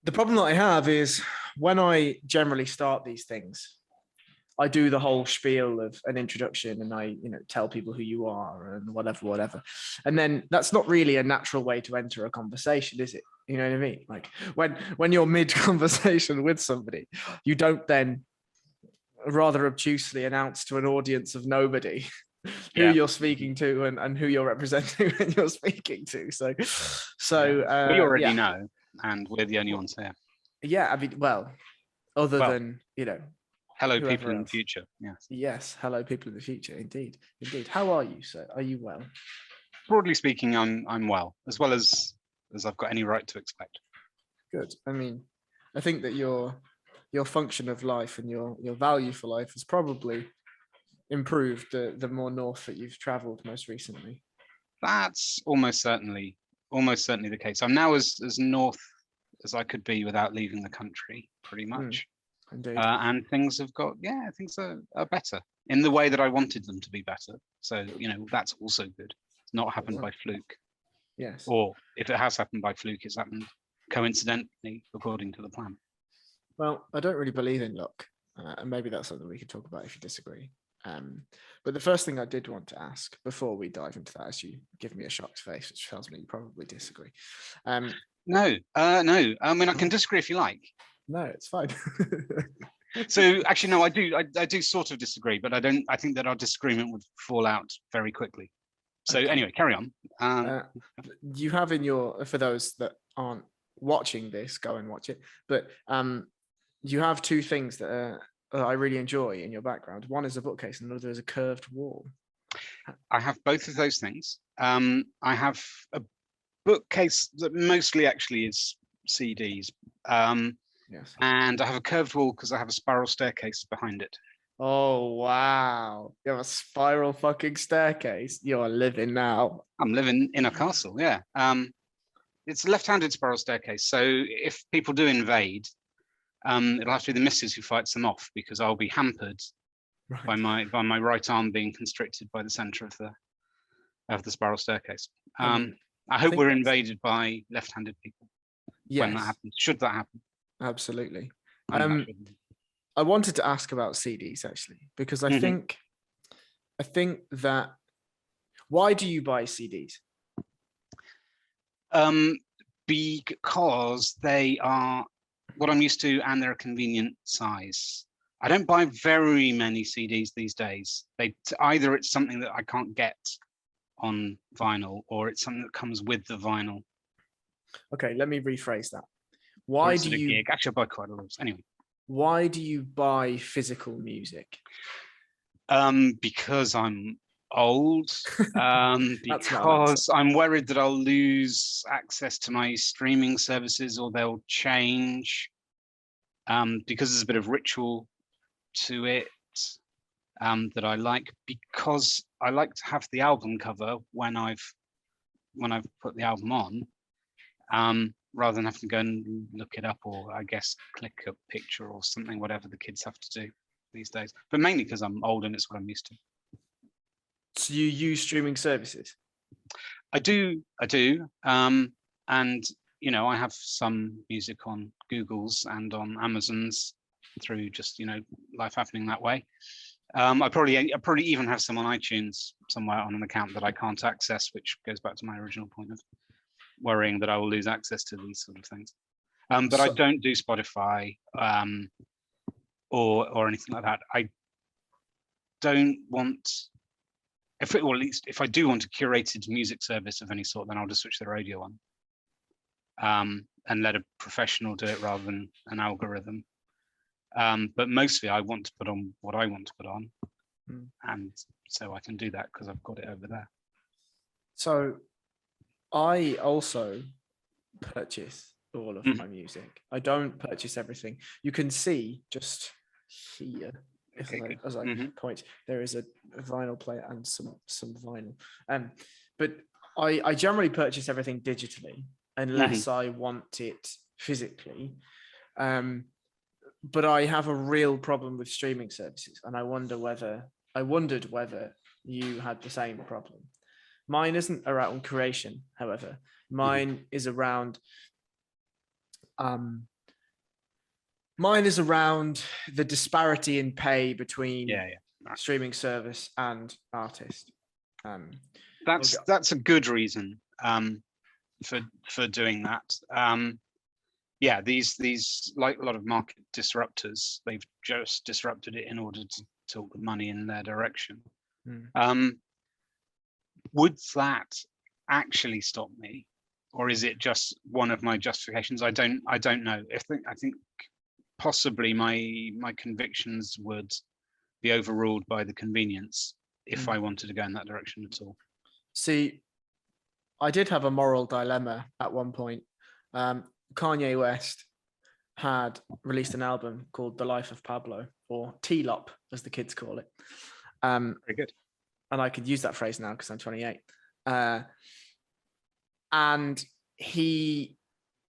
The problem that I have is when I generally start these things, I do the whole spiel of an introduction and I, tell people who you are and whatever. And then that's not really a natural way to enter a conversation, is it? You know what I mean? Like when you're mid conversation with somebody, you don't then rather obtusely announce to an audience of nobody who Yeah. you're speaking to and who you're representing when you're speaking to. We already Yeah. know, and we're the only ones here. Yeah, I mean, well, other than, Hello, people whoever in the else. future. Yes. Yes. Hello, people in the future. Indeed. Indeed. How are you, sir? Are you well? Broadly speaking, I'm well as I've got any right to expect. Good. I mean, I think that your function of life and your value for life has probably improved the more north that you've traveled most recently. That's almost certainly the case. I'm now as north as I could be without leaving the country, pretty much. Indeed. And things have got, things are better in the way that I wanted them to be better. So, that's also good. It's not happened by fluke. Yes. Or if it has happened by fluke, it's happened coincidentally according to the plan. Well, I don't really believe in luck. And maybe that's something we could talk about if you disagree. But the first thing I did want to ask before we dive into that, as you give me a shocked face, which tells me you probably disagree. No. I mean, I can disagree if you like. No, it's fine. So actually, no, I do sort of disagree, but I think that our disagreement would fall out very quickly. So anyway, carry on. You have for those that aren't watching this, go and watch it. But you have two things that I really enjoy in your background. One is a bookcase and another is a curved wall. I have both of those things. I have a bookcase that mostly actually is CDs. Yes. And I have a curved wall because I have a spiral staircase behind it. Oh, wow. You have a spiral fucking staircase. You're living now. I'm living in a castle, yeah. It's a left-handed spiral staircase. So if people do invade, it'll have to be the missus who fights them off because I'll be hampered by my right arm being constricted by the center of the spiral staircase. I hope we're invaded by left-handed people when that happens. Should that happen? Absolutely. I wanted to ask about CDs actually, because I think that why do you buy CDs? Because they are what I'm used to and they're a convenient size. I don't buy very many CDs these days. Either it's something that I can't get on vinyl or it's something that comes with the vinyl. Okay, let me rephrase that. Why do you gig? Actually, I buy quite a lot. Anyway. Why do you buy physical music? Because I'm old. Because I'm worried that I'll lose access to my streaming services or they'll change. Because there's a bit of ritual to it that I like. Because I like to have the album cover when I've put the album on. Rather than having to go and look it up or I guess click a picture or something, whatever the kids have to do these days. But mainly because I'm old and it's what I'm used to. So you use streaming services? I do. And, I have some music on Google's and on Amazon's through just, life happening that way. I probably even have some on iTunes somewhere on an account that I can't access, which goes back to my original point of worrying that I will lose access to these sort of things. But I don't do Spotify or anything like that. I don't want, or at least if I do want a curated music service of any sort, then I'll just switch the radio on and let a professional do it rather than an algorithm. But mostly I want to put on what I want to put on. And so I can do that because I've got it over there. So I also purchase all of my music. I don't purchase everything. You can see just here, as I point, there is a vinyl player and some vinyl. But I generally purchase everything digitally unless I want it physically. But I have a real problem with streaming services, and I wondered whether you had the same problem. Mine isn't around curation, however. Mine is around Mine is around the disparity in pay between Right. streaming service and artist. That's a good reason for doing that. These like a lot of market disruptors, they've just disrupted it in order to tilt the money in their direction. Would that actually stop me, or is it just one of my justifications? I don't know. I think possibly my convictions would be overruled by the convenience if I wanted to go in that direction at all. See, I did have a moral dilemma at one point. Kanye West had released an album called The Life of Pablo, or T-Lop, as the kids call it. Very good. And I could use that phrase now because I'm 28. And he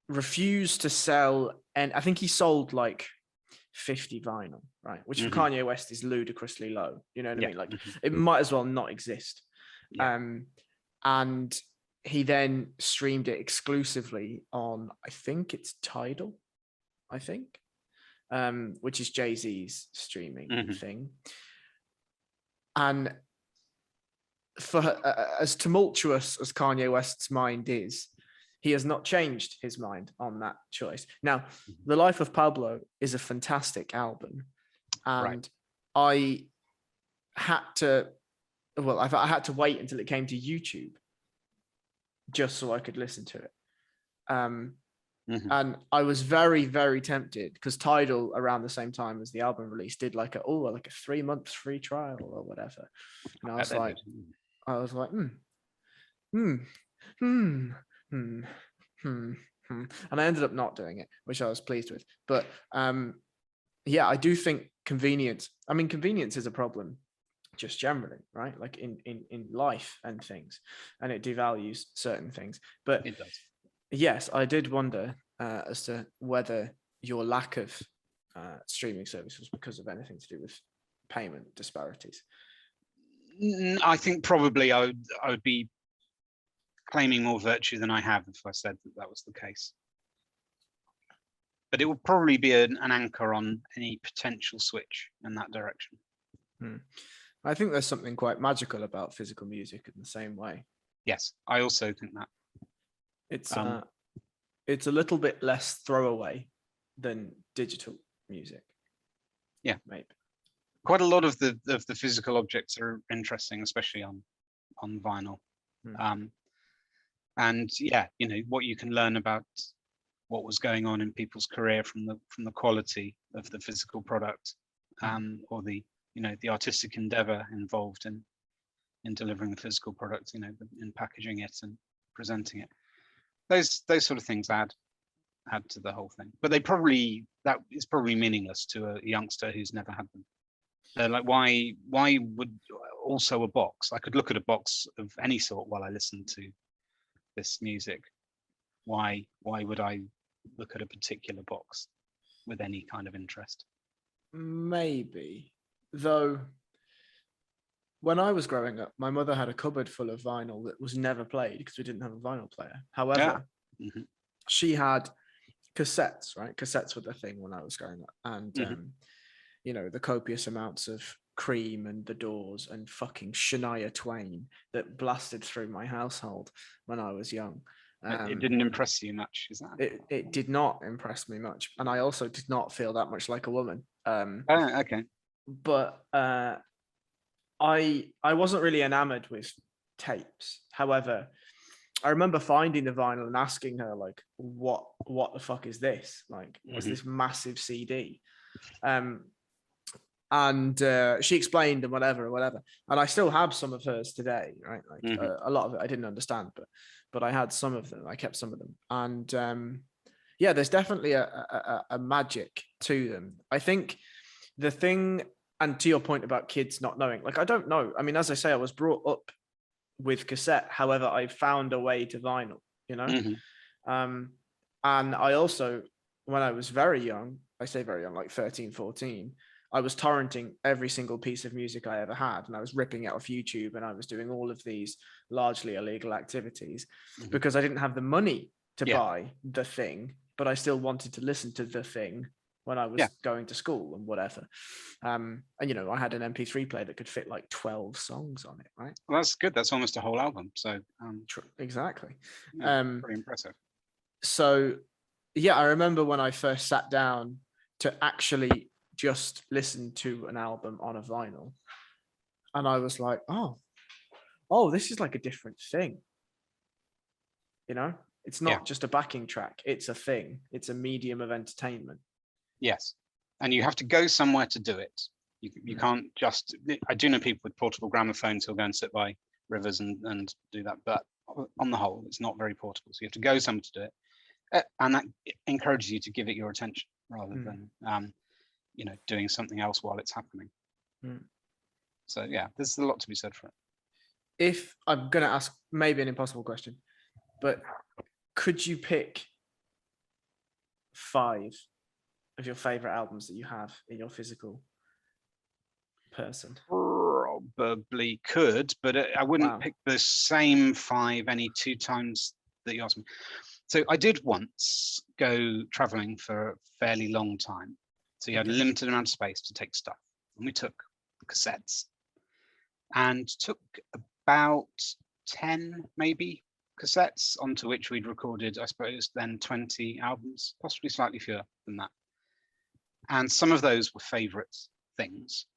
refused to sell, and I think he sold like 50 vinyl, right? Which for Kanye West is ludicrously low. You know what I mean? Like it might as well not exist. And he then streamed it exclusively on, I think it's Tidal, which is Jay-Z's streaming thing. And for as tumultuous as Kanye West's mind is, he has not changed his mind on that choice. Now, The Life of Pablo is a fantastic album, and I had to wait until it came to YouTube just so I could listen to it. And I was very, very tempted because Tidal, around the same time as the album release, did like a 3-month free trial or whatever. And I was like, and I ended up not doing it, which I was pleased with. But I do think convenience is a problem just generally, right? Like in life and things, and it devalues certain things. But it does. Yes, I did wonder as to whether your lack of streaming service was because of anything to do with payment disparities. I think probably I would be claiming more virtue than I have if I said that was the case. But it would probably be an anchor on any potential switch in that direction. I think there's something quite magical about physical music in the same way. Yes, I also think that. It's a little bit less throwaway than digital music. Yeah, maybe. Quite a lot of the physical objects are interesting, especially on vinyl. And what you can learn about what was going on in people's career from the quality of the physical product, or the artistic endeavor involved in delivering the physical product, in packaging it and presenting it. Those sort of things add to the whole thing. But that is probably meaningless to a youngster who's never had them. They're like, why would also a box? I could look at a box of any sort while I listen to this music. Why would I look at a particular box with any kind of interest? Maybe, though. When I was growing up, my mother had a cupboard full of vinyl that was never played because we didn't have a vinyl player. However, she had cassettes, right? Cassettes were the thing when I was growing up. And, the copious amounts of Cream and The Doors and fucking Shania Twain that blasted through my household when I was young. It didn't impress you much, is that? It did not impress me much. And I also did not feel that much like a woman. Okay. But I wasn't really enamored with tapes. However, I remember finding the vinyl and asking her, like, what the fuck is this? Like, what's this massive CD? And she explained and whatever. And I still have some of hers today, right? Like a lot of it I didn't understand, but I had some of them. I kept some of them. And there's definitely a magic to them. I think the thing, and to your point about kids not knowing, like, I don't know. I mean, as I say, I was brought up with cassette. However, I found a way to vinyl, and I also, when I was very young, I say very young, like 13, 14, I was torrenting every single piece of music I ever had, and I was ripping it off YouTube, and I was doing all of these largely illegal activities because I didn't have the money to buy the thing, but I still wanted to listen to the thing when I was going to school and whatever. And I had an MP3 player that could fit like 12 songs on it, right? Well, that's good. That's almost a whole album. So exactly. Pretty impressive. So yeah, I remember when I first sat down to actually just listen to an album on a vinyl, and I was like, oh, this is like a different thing. It's not just a backing track. It's a thing. It's a medium of entertainment. Yes. And you have to go somewhere to do it. You can't just, I do know people with portable gramophones who'll go and sit by rivers and do that. But on the whole, it's not very portable. So you have to go somewhere to do it. And that encourages you to give it your attention rather than, doing something else while it's happening. So yeah, there's a lot to be said for it. If I'm going to ask maybe an impossible question, but could you pick 5 of your favorite albums that you have in your physical person? Probably could, but I wouldn't pick the same 5 any 2 times that you asked me. So I did once go traveling for a fairly long time. So you had a limited amount of space to take stuff. And we took the cassettes and took about 10 maybe cassettes onto which we'd recorded, I suppose, then 20 albums, possibly slightly fewer than that. And some of those were favorite things.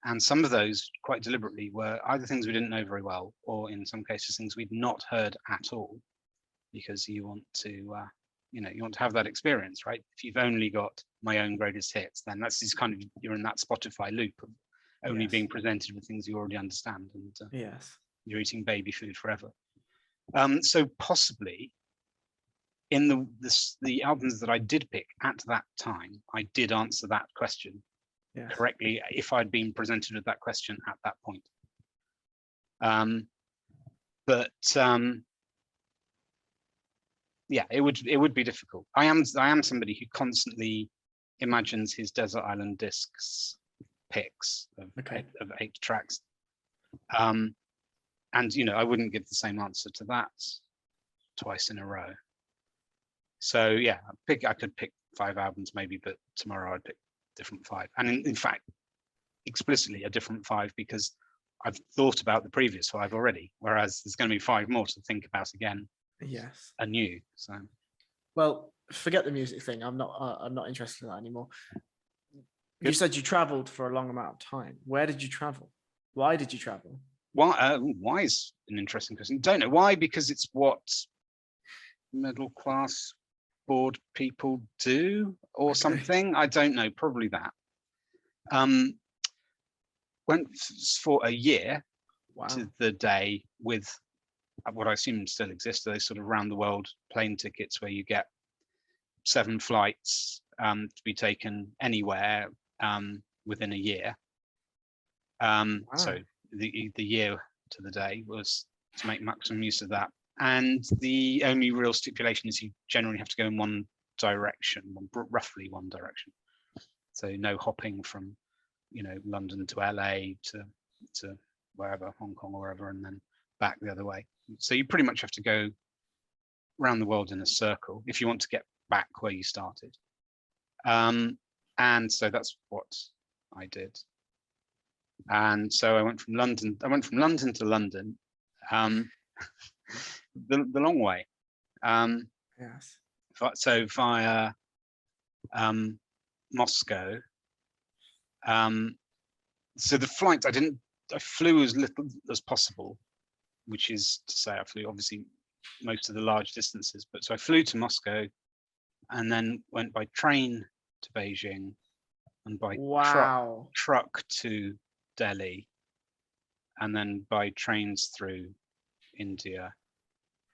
And some of those, quite deliberately, were either things we didn't know very well, or in some cases, things we'd not heard at all, because you want to, you want to have that experience, right? If you've only got My Own Greatest Hits, then that's just kind of, you're in that Spotify loop of only being presented with things you already understand, and you're eating baby food forever. So possibly, in the albums that I did pick at that time, I did answer that question correctly if I'd been presented with that question at that point. Yeah, it would be difficult. I am somebody who constantly imagines his Desert Island Discs picks of 8 tracks. And I wouldn't give the same answer to that twice in a row. So yeah, I could pick 5 albums maybe, but tomorrow I'd pick different 5. And in fact, explicitly a different 5, because I've thought about the previous 5 already, whereas there's going to be 5 more to think about again. Yes. Anew. So. Well, forget the music thing. I'm not interested in that anymore. Good. You said you traveled for a long amount of time. Where did you travel? Why did you travel? Why is an interesting question. Don't know why, because it's what middle class bored people do or something. I don't know, probably that. Went for a year to the day with what I assume still exists, those sort of round the world plane tickets where you get 7 flights to be taken anywhere within a year. So the year to the day was to make maximum use of that. And the only real stipulation is you generally have to go in one direction, roughly one direction. So no hopping from, London to LA to wherever, Hong Kong or wherever, and then back the other way. So you pretty much have to go around the world in a circle if you want to get back where you started. And so that's what I did. And so I went from London to London, the long way. Yes. So via Moscow. So the flight, I flew as little as possible, which is to say I flew obviously most of the large distances, but so I flew to Moscow and then went by train to Beijing and by truck to Delhi, and then by trains through India,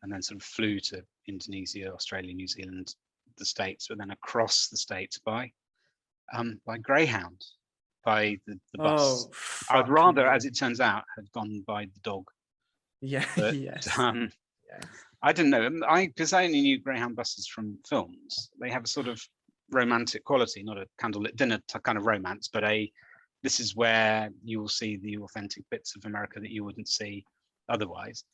and then sort of flew to Indonesia, Australia, New Zealand, the States, but then across the States by Greyhound, by the bus. I'd rather, as it turns out, have gone by the dog. Yeah. But, yes. I don't know. Because I only knew Greyhound buses from films. They have a sort of romantic quality, not a candlelit dinner kind of romance, but this is where you will see the authentic bits of America that you wouldn't see otherwise.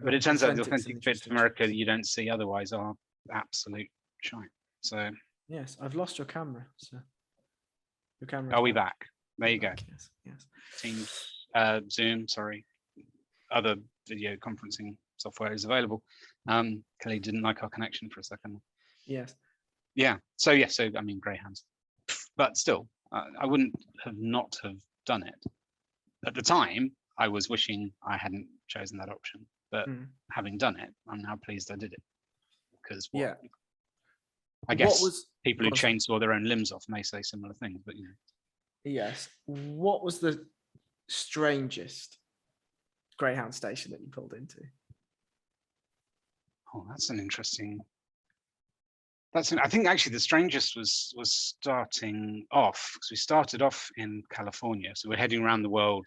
But it turns out the authentic bits of America that you don't see otherwise are absolute shite. So Yes, I've lost your camera. So your camera. Are we back? There you go. Yes, yes. Teams, Zoom, sorry. Other video conferencing software is available. Kelly didn't like our connection for a second. Yes. Yeah. So yeah. So I mean, greyhounds, but still, I wouldn't have not have done it. At the time, I was wishing I hadn't chosen that option, but having done it, I'm now pleased I did it. Because I guess people who chainsaw their own limbs off may say similar things, but you know. Yes. What was the strangest Greyhound station that you pulled into? Oh, that's an interesting. I think actually the strangest was starting off, because we started off in California, so we're heading around the world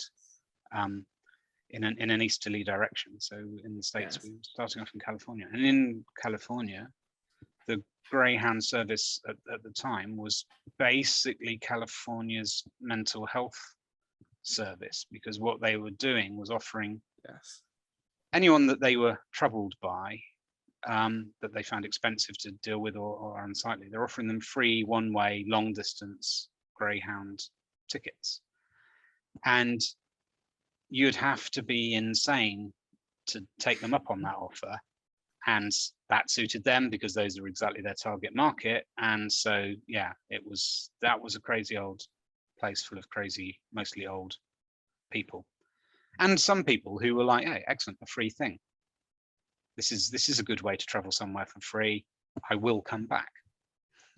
in an easterly direction. So in the States, we were starting off in California, and in California, the Greyhound service at the time was basically California's mental health service, because what they were doing was offering anyone that they were troubled by, that they found expensive to deal with or unsightly, they're offering them free one-way long distance Greyhound tickets. And you'd have to be insane to take them up on that offer. And that suited them because those are exactly their target market. And so, yeah, that was a crazy old place full of crazy, mostly old people. And some people who were like, hey, excellent, a free thing. This is a good way to travel somewhere for free. I will come back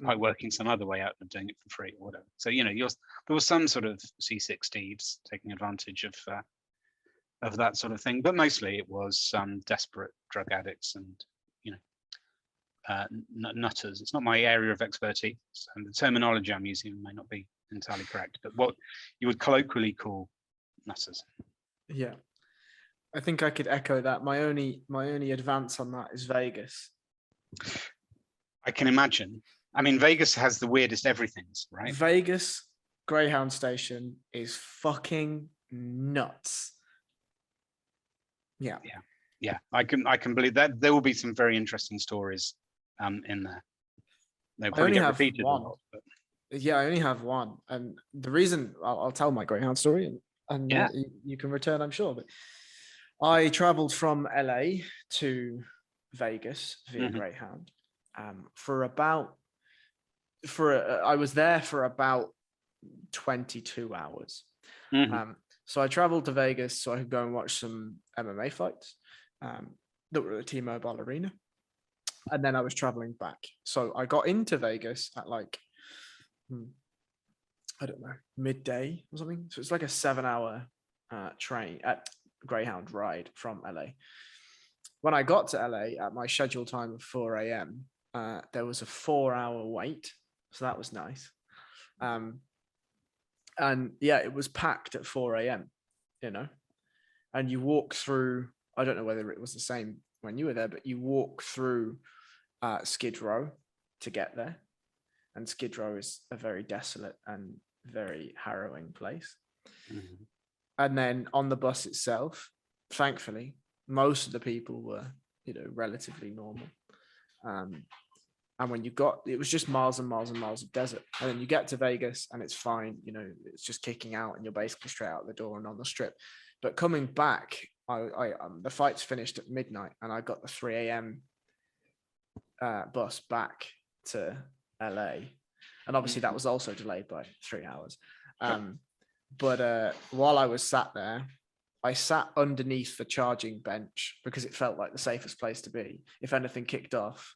by working some other way out of doing it for free or whatever. So, you know, there was some sort of C60s taking advantage of that sort of thing, but mostly it was desperate drug addicts and, you know, nutters. It's not my area of expertise, and the terminology I'm using may not be entirely correct, but what you would colloquially call nutters. Yeah. I think I could echo that. My only advance on that is Vegas. I can imagine. I mean, Vegas has the weirdest everythings, right? Vegas Greyhound station is fucking nuts. Yeah. I can believe that. There will be some very interesting stories in there. They'll probably get repeated a lot, but... Yeah, I only have one, and the reason I'll tell my Greyhound story, and you can return, I'm sure. But I traveled from LA to Vegas via Greyhound I was there for about 22 hours. So I traveled to Vegas so I could go and watch some MMA fights that were at T-Mobile Arena. And then I was traveling back. So I got into Vegas at like, I don't know, midday or something. So it's like a 7-hour train at Greyhound ride from LA. When I got to LA at my scheduled time of 4 a.m., there was a 4-hour wait. So that was nice. And yeah, it was packed at 4 a.m., you know, and you walk through, I don't know whether it was the same when you were there, but you walk through Skid Row to get there. And Skid Row is a very desolate and very harrowing place. And then on the bus itself, thankfully, most of the people were, you know, relatively normal. And when it was just miles and miles and miles of desert. And then you get to Vegas and it's fine. You know, it's just kicking out and you're basically straight out the door and on the strip. But coming back, the fight's finished at midnight and I got the 3 a.m. Bus back to LA. And obviously that was also delayed by 3 hours. But while I was sat there, I sat underneath the charging bench because it felt like the safest place to be. If anything kicked off,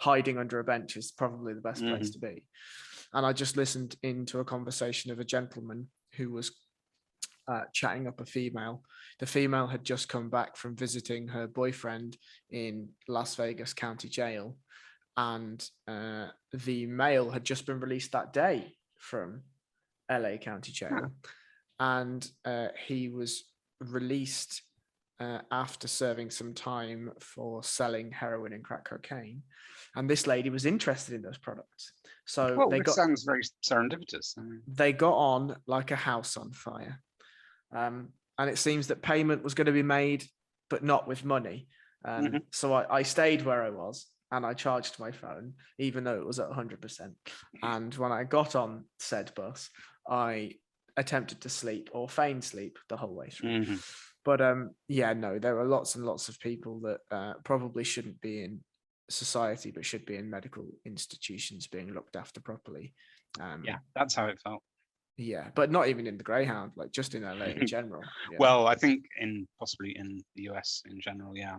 hiding under a bench is probably the best place to be. And I just listened into a conversation of a gentleman who was chatting up a female. The female had just come back from visiting her boyfriend in Las Vegas County Jail. And the male had just been released that day from LA County Jail. And he was released after serving some time for selling heroin and crack cocaine. And this lady was interested in those products. So sounds very serendipitous. They got on like a house on fire. And it seems that payment was going to be made, but not with money. So I stayed where I was. and I charged my phone, even though it was at 100%. And when I got on said bus, I attempted to sleep or feign sleep the whole way through. Mm-hmm. But yeah, no, there are lots and lots of people that probably shouldn't be in society, but should be in medical institutions being looked after properly. Yeah, that's how it felt. Yeah, but not even in the Greyhound, like just in LA in general. Yeah. Well, I think possibly in the US in general, yeah.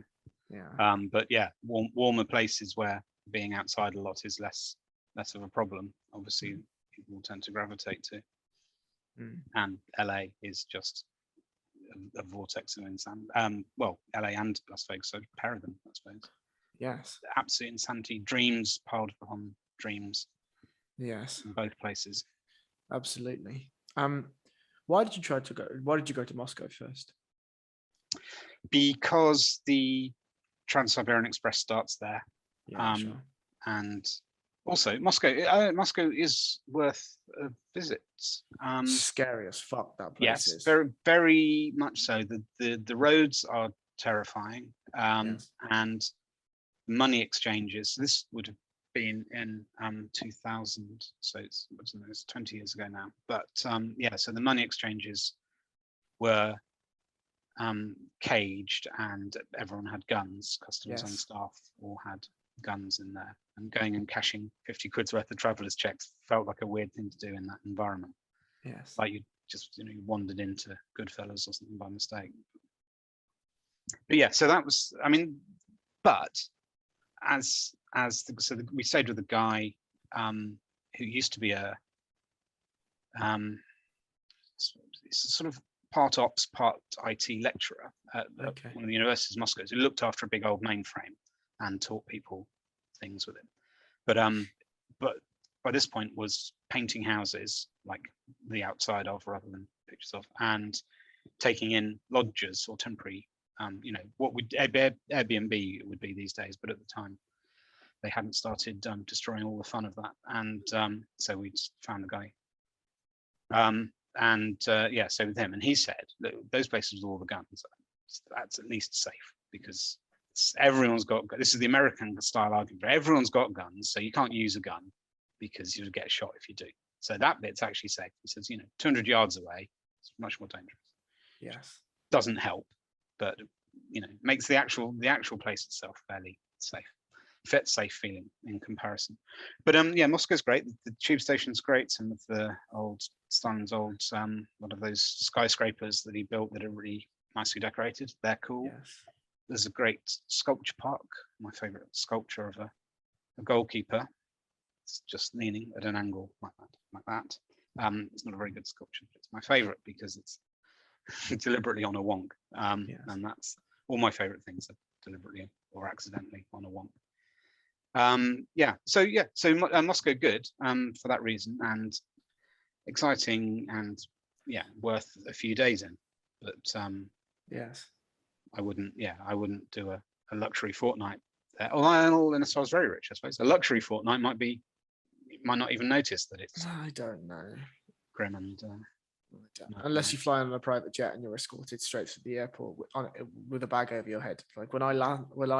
Yeah. But yeah, warmer places where being outside a lot is less of a problem. Obviously, people tend to gravitate to. And LA is just a vortex of insanity. Well, LA and Las Vegas, so pair of them, I suppose. Yes. Absolute insanity, dreams piled upon dreams. Yes. In both places. Absolutely. Why did you go to Moscow first? Because the Trans-Siberian Express starts there. Yeah, sure. And also Moscow is worth a visit. Scary as fuck, that place yes, is. very, very much so. The roads are terrifying. Yes. And money exchanges. This would have been in 2000, so it's 20 years ago now. But yeah, so the money exchanges were caged, and everyone had guns. Customs and staff all had guns in there, and going and cashing 50 quid's worth of travelers checks felt like a weird thing to do in that environment. Yes. Like you just you wandered into Goodfellas or something by mistake. But yeah, so that was, I mean, but we stayed with a guy who used to be a sort of part ops, part IT lecturer at one of the universities in Moscow, who looked after a big old mainframe and taught people things with it. But by this point was painting houses, like the outside of rather than pictures of, and taking in lodgers or temporary, what would Airbnb would be these days, but at the time they hadn't started destroying all the fun of that. And so we just found the guy. Yeah, so with him, and he said that those places with all the guns, that's at least safe, because everyone's got, this is the American style argument, everyone's got guns, so you can't use a gun because you'll get shot if you do. So that bit's actually safe. He says, 200 yards away, it's much more dangerous. Yes. Doesn't help, but makes the actual place itself fairly safe. Safe feeling in comparison. But yeah, Moscow's great. The tube station's great. Some of the Stalin's old one of those skyscrapers that he built that are really nicely decorated, they're cool. Yes. There's a great sculpture park. My favorite sculpture of a goalkeeper. It's just leaning at an angle like that. It's not a very good sculpture, but it's my favorite because it's deliberately on a wonk. And that's all my favorite things are deliberately or accidentally on a wonk. So Moscow good for that reason, and exciting, and worth a few days in. But yes, I wouldn't do a luxury fortnight there. Although, unless I was very rich, I suppose a luxury fortnight might not even notice that it's. I don't know. Grim and. Unless you fly on a private jet and you're escorted straight to the airport with a bag over your head. Like when I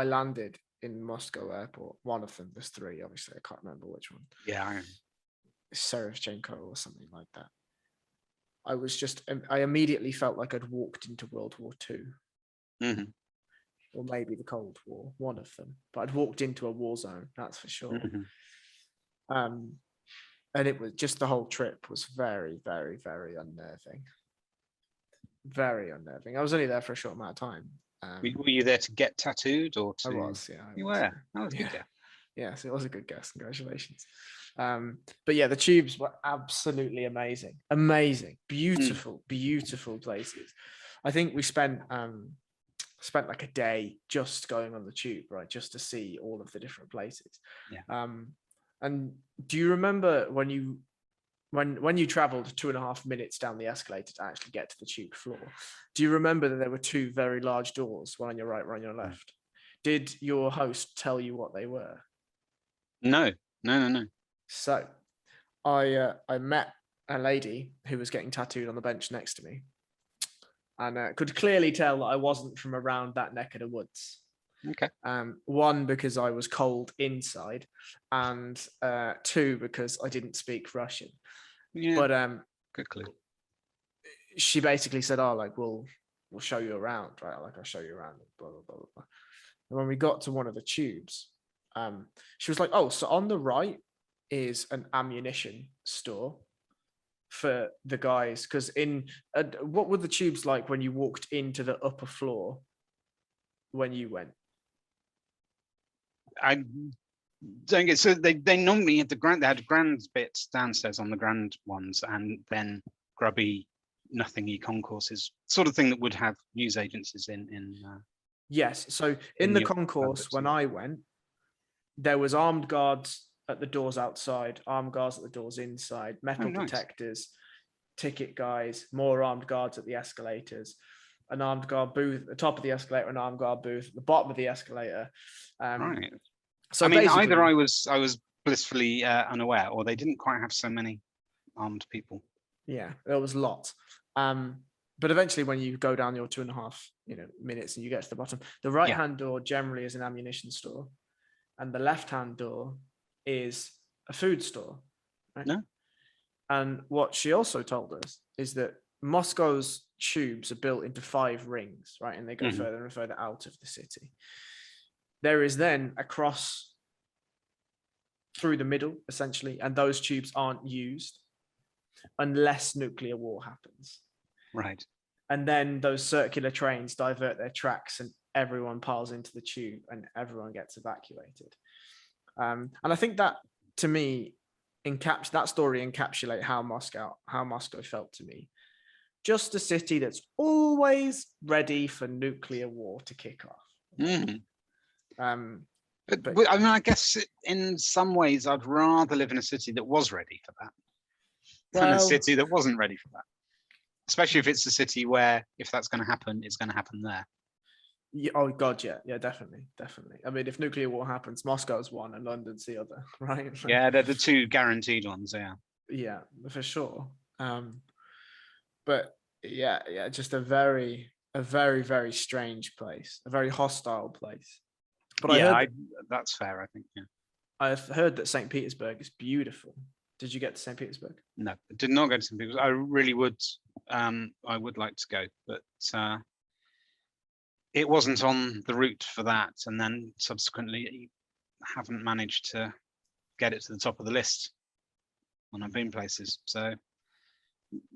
landed in Moscow airport, one of them, there's three, obviously I can't remember which one. Yeah, Serevchenko or something like that. I immediately felt like I'd walked into World War II. Mm-hmm. Or maybe the Cold War, one of them. But I'd walked into a war zone, that's for sure. Mm-hmm. And it was just, the whole trip was very, very, very unnerving. Very unnerving. I was only there for a short amount of time. Were you there to get tattooed or to? I was, yeah. You were. That was a good guess. Yes, it was a good guess. Congratulations. But yeah, the tubes were absolutely amazing. Amazing. Beautiful, beautiful places. I think we spent like a day just going on the tube, right? Just to see all of the different places. Yeah. And do you remember when you traveled 2.5 minutes down the escalator to actually get to the tube floor? Do you remember that there were two very large doors, one on your right, one on your left? Did your host tell you what they were? No. So I met a lady who was getting tattooed on the bench next to me, and could clearly tell that I wasn't from around that neck of the woods. Okay. One, because I was cold inside, and two, because I didn't speak Russian. Yeah. But good clue. She basically said, "Oh, like we'll show you around, right? Like I'll show you around." Blah blah blah blah. And when we got to one of the tubes, she was like, "Oh, so on the right is an ammunition store for the guys." Because what were the tubes like when you walked into the upper floor when you went? I don't get, so they normally had they had grand bits downstairs on the grand ones, and then grubby nothingy concourses, sort of thing that would have news agencies in Yes, so in the your concourse when I went, there was armed guards at the doors outside, armed guards at the doors inside, metal detectors, ticket guys, more armed guards at the escalators, an armed guard booth at the top of the escalator, an armed guard booth at the bottom of the escalator. Right. So I mean, either I was blissfully unaware, or they didn't quite have so many armed people. Yeah, there was lots. But eventually, when you go down your 2.5 minutes and you get to the bottom, the right-hand door generally is an ammunition store, and the left-hand door is a food store. Right? No. And what she also told us is that Moscow's tubes are built into 5 rings, right? And they go further and further out of the city. There is then a cross through the middle, essentially, and those tubes aren't used unless nuclear war happens. Right. And then those circular trains divert their tracks and everyone piles into the tube and everyone gets evacuated. And I think that, to me, that story encapsulate how Moscow felt to me. Just a city that's always ready for nuclear war to kick off. But I mean, I guess in some ways I'd rather live in a city that was ready for that than a city that wasn't ready for that. Especially if it's a city where, if that's going to happen, it's going to happen there. Yeah, oh God, yeah, definitely. I mean, if nuclear war happens, Moscow's one and London's the other, right? Yeah, they're the 2 guaranteed ones. Yeah, for sure. But yeah, just a very, very strange place, a very hostile place. But yeah, that's fair, I think. Yeah, I've heard that St. Petersburg is beautiful. Did you get to St. Petersburg? No, I did not go to St. Petersburg. I really would. I would like to go, but it wasn't on the route for that, and then subsequently haven't managed to get it to the top of the list when I've been places. So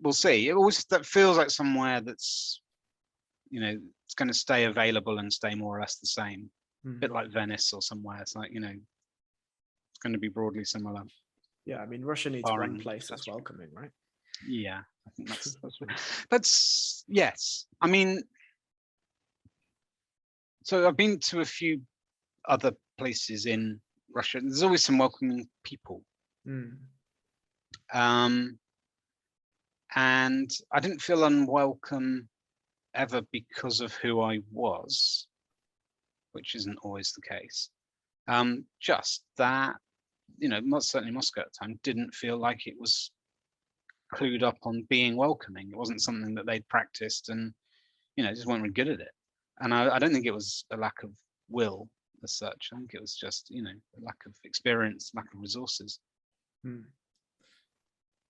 we'll see. That feels like somewhere that's, it's going to stay available and stay more or less the same. A bit like Venice or somewhere. It's like, it's going to be broadly similar. Yeah, I mean, Russia needs one place that's welcoming, right? Yeah, I think that's yes. I mean, so I've been to a few other places in Russia. There's always some welcoming people. And I didn't feel unwelcome ever because of who I was, which isn't always the case. Just that, certainly Moscow at the time didn't feel like it was clued up on being welcoming. It wasn't something that they'd practiced, and just weren't really good at it. And I don't think it was a lack of will as such. I think it was just a lack of experience, lack of resources.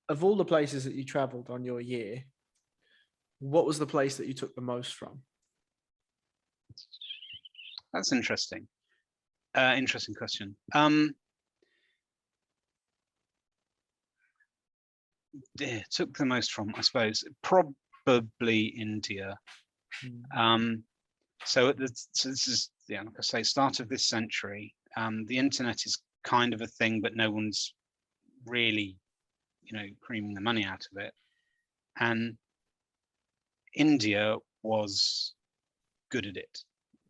Of all the places that you traveled on your year, what was the place that you took the most from? That's interesting. Interesting question. Took the most from, I suppose, probably India. So this is, like I say, start of this century. The internet is kind of a thing, but no one's really, creaming the money out of it. And India was good at it.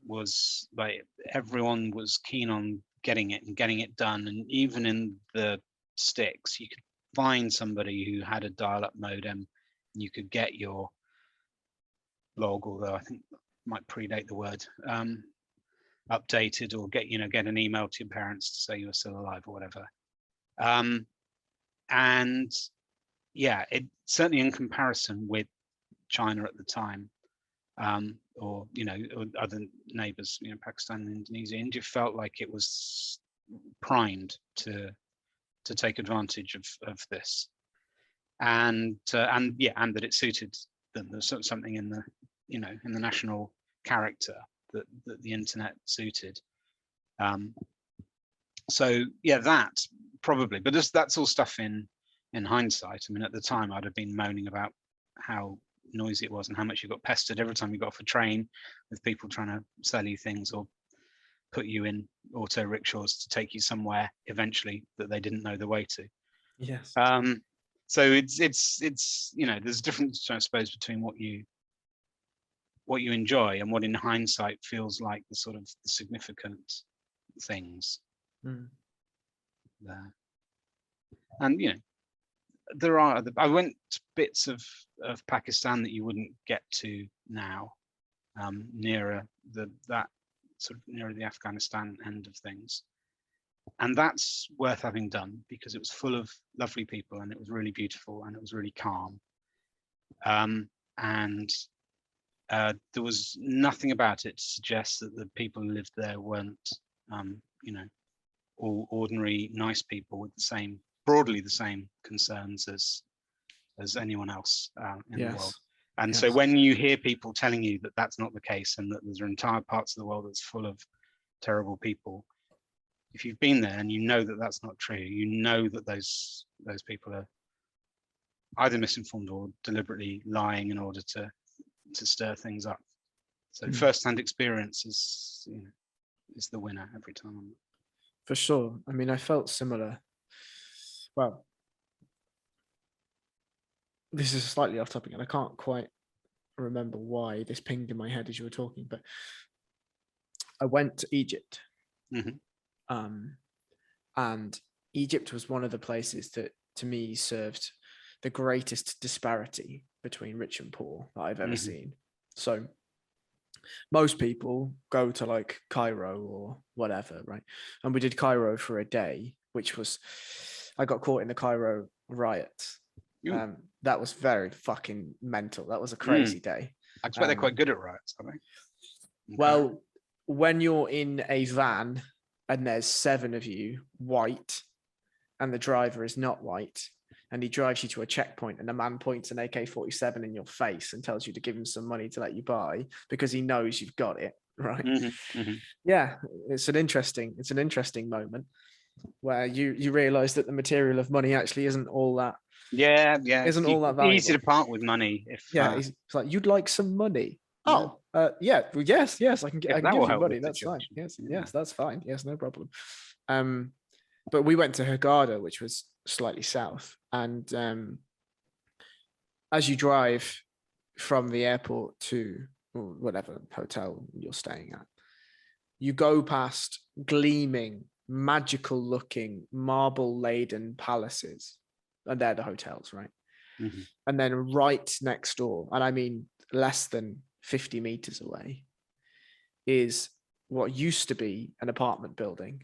Was like everyone was keen on getting it and getting it done. And even in the sticks, you could find somebody who had a dial-up modem. You could get your log, although I think might predate the word, updated, or get an email to your parents to say you were still alive or whatever. And yeah, it certainly, in comparison with China at the time, or or other neighbors, Pakistan and Indonesia. India felt like it was primed to take advantage of this, and that it suited them. There's something in the in the national character that the internet suited. So yeah, that probably, but that's all stuff in hindsight. I mean, at the time, I'd have been moaning about how noisy it was and how much you got pestered every time you got off a train with people trying to sell you things or put you in auto rickshaws to take you somewhere eventually that they didn't know the way to. Yes. So it's there's a difference, I suppose, between what you enjoy and what in hindsight feels like the sort of significant things there. And there are I went to bits of Pakistan that you wouldn't get to now, nearer that sort of nearer the Afghanistan end of things, and that's worth having done because it was full of lovely people and it was really beautiful and it was really calm, and there was nothing about it to suggest that the people who lived there weren't all ordinary nice people with broadly the same concerns as anyone else in the world. And so when you hear people telling you that that's not the case and that there's entire parts of the world that's full of terrible people, if you've been there and you know that that's not true, you know that those people are either misinformed or deliberately lying in order to stir things up. So first-hand experience is the winner every time. For sure. I mean, I felt similar. Well, this is slightly off topic and I can't quite remember why this pinged in my head as you were talking, but I went to Egypt. And Egypt was one of the places that to me served the greatest disparity between rich and poor that I've ever seen. So most people go to like Cairo or whatever, right? And we did Cairo for a day, which was, I got caught in the Cairo riots. That was very fucking mental. That was a crazy day. I expect they're quite good at riots, I think. Well, when you're in a van and there's 7 of you white and the driver is not white and he drives you to a checkpoint and the man points an AK-47 in your face and tells you to give him some money to let you buy because he knows you've got it, right? Yeah, it's an interesting moment where you realize that the material of money actually isn't all that isn't all that valuable. Easy to part with money if it's like, you'd like some money. Oh, yeah. Well, yes, I can give you money. That's fine. Yes, that's fine. Yes, no problem. But we went to Hurghada, which was slightly south, and as you drive from the airport to whatever hotel you're staying at, you go past gleaming, magical-looking, marble-laden palaces, and they're the hotels, right? And then right next door, and I mean less than 50 meters away, is what used to be an apartment building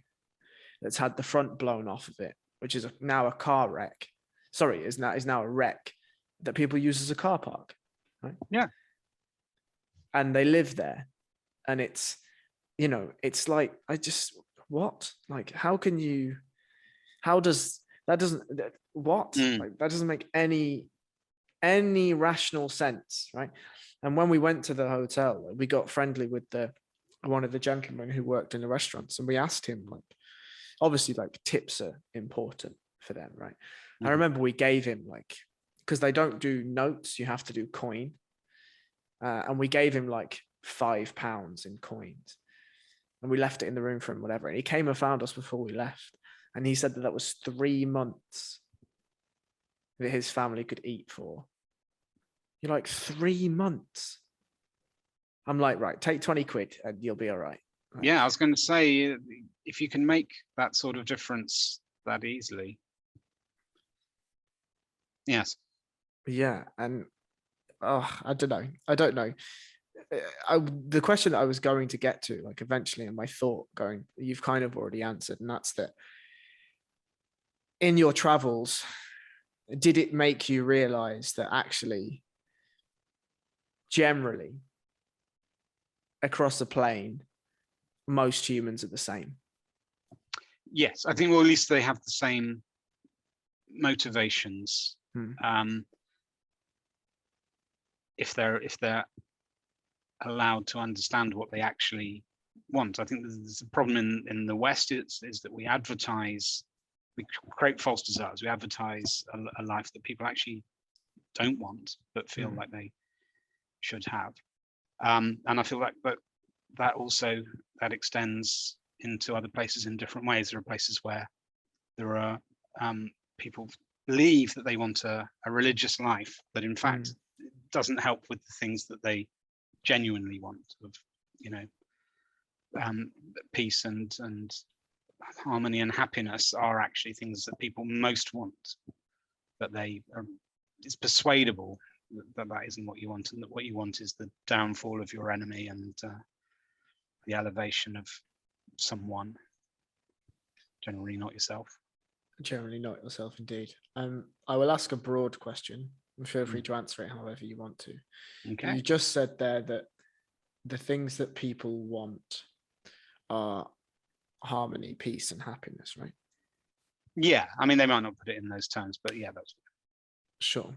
that's had the front blown off of it, which is now a car wreck. Sorry, is now a wreck that people use as a car park, right? Yeah. And they live there, and it's like, what? Like, how does that doesn't make any rational sense, right? And when we went to the hotel, we got friendly with one of the gentlemen who worked in the restaurants, and we asked him, like, obviously, like, tips are important for them, right? I remember we gave him, like, because they don't do notes, you have to do coin, and we gave him like £5 in coins, and we left it in the room for him, whatever. And he came and found us before we left, and he said that was 3 months that his family could eat for. You're like, 3 months? I'm like, right, take 20 quid and you'll be all right. Yeah, I was going to say, if you can make that sort of difference that easily. Yes. Yeah, and I don't know. The question that I was going to get to, like, eventually, in my thought going, you've kind of already answered, and that's that in your travels, did it make you realize that actually, generally, across a plane, most humans are the same. Yes, I think, well, at least they have the same motivations. If they're allowed to understand what they actually want. I think there's a problem in the West is that we create false desires. We advertise a life that people actually don't want, but feel like they should have. And I feel like that also extends into other places in different ways. There are places where there are people believe that they want a religious life, but in fact it doesn't help with the things that they genuinely want, of peace and harmony and happiness are actually things that people most want, but it's persuadable that isn't what you want, and that what you want is the downfall of your enemy and the elevation of someone, generally not yourself. Generally not yourself, indeed. I will ask a broad question, and feel free to answer it however you want to. Okay. You just said there that the things that people want are harmony, peace, and happiness, right? Yeah, I mean, they might not put it in those terms, but yeah, that's sure.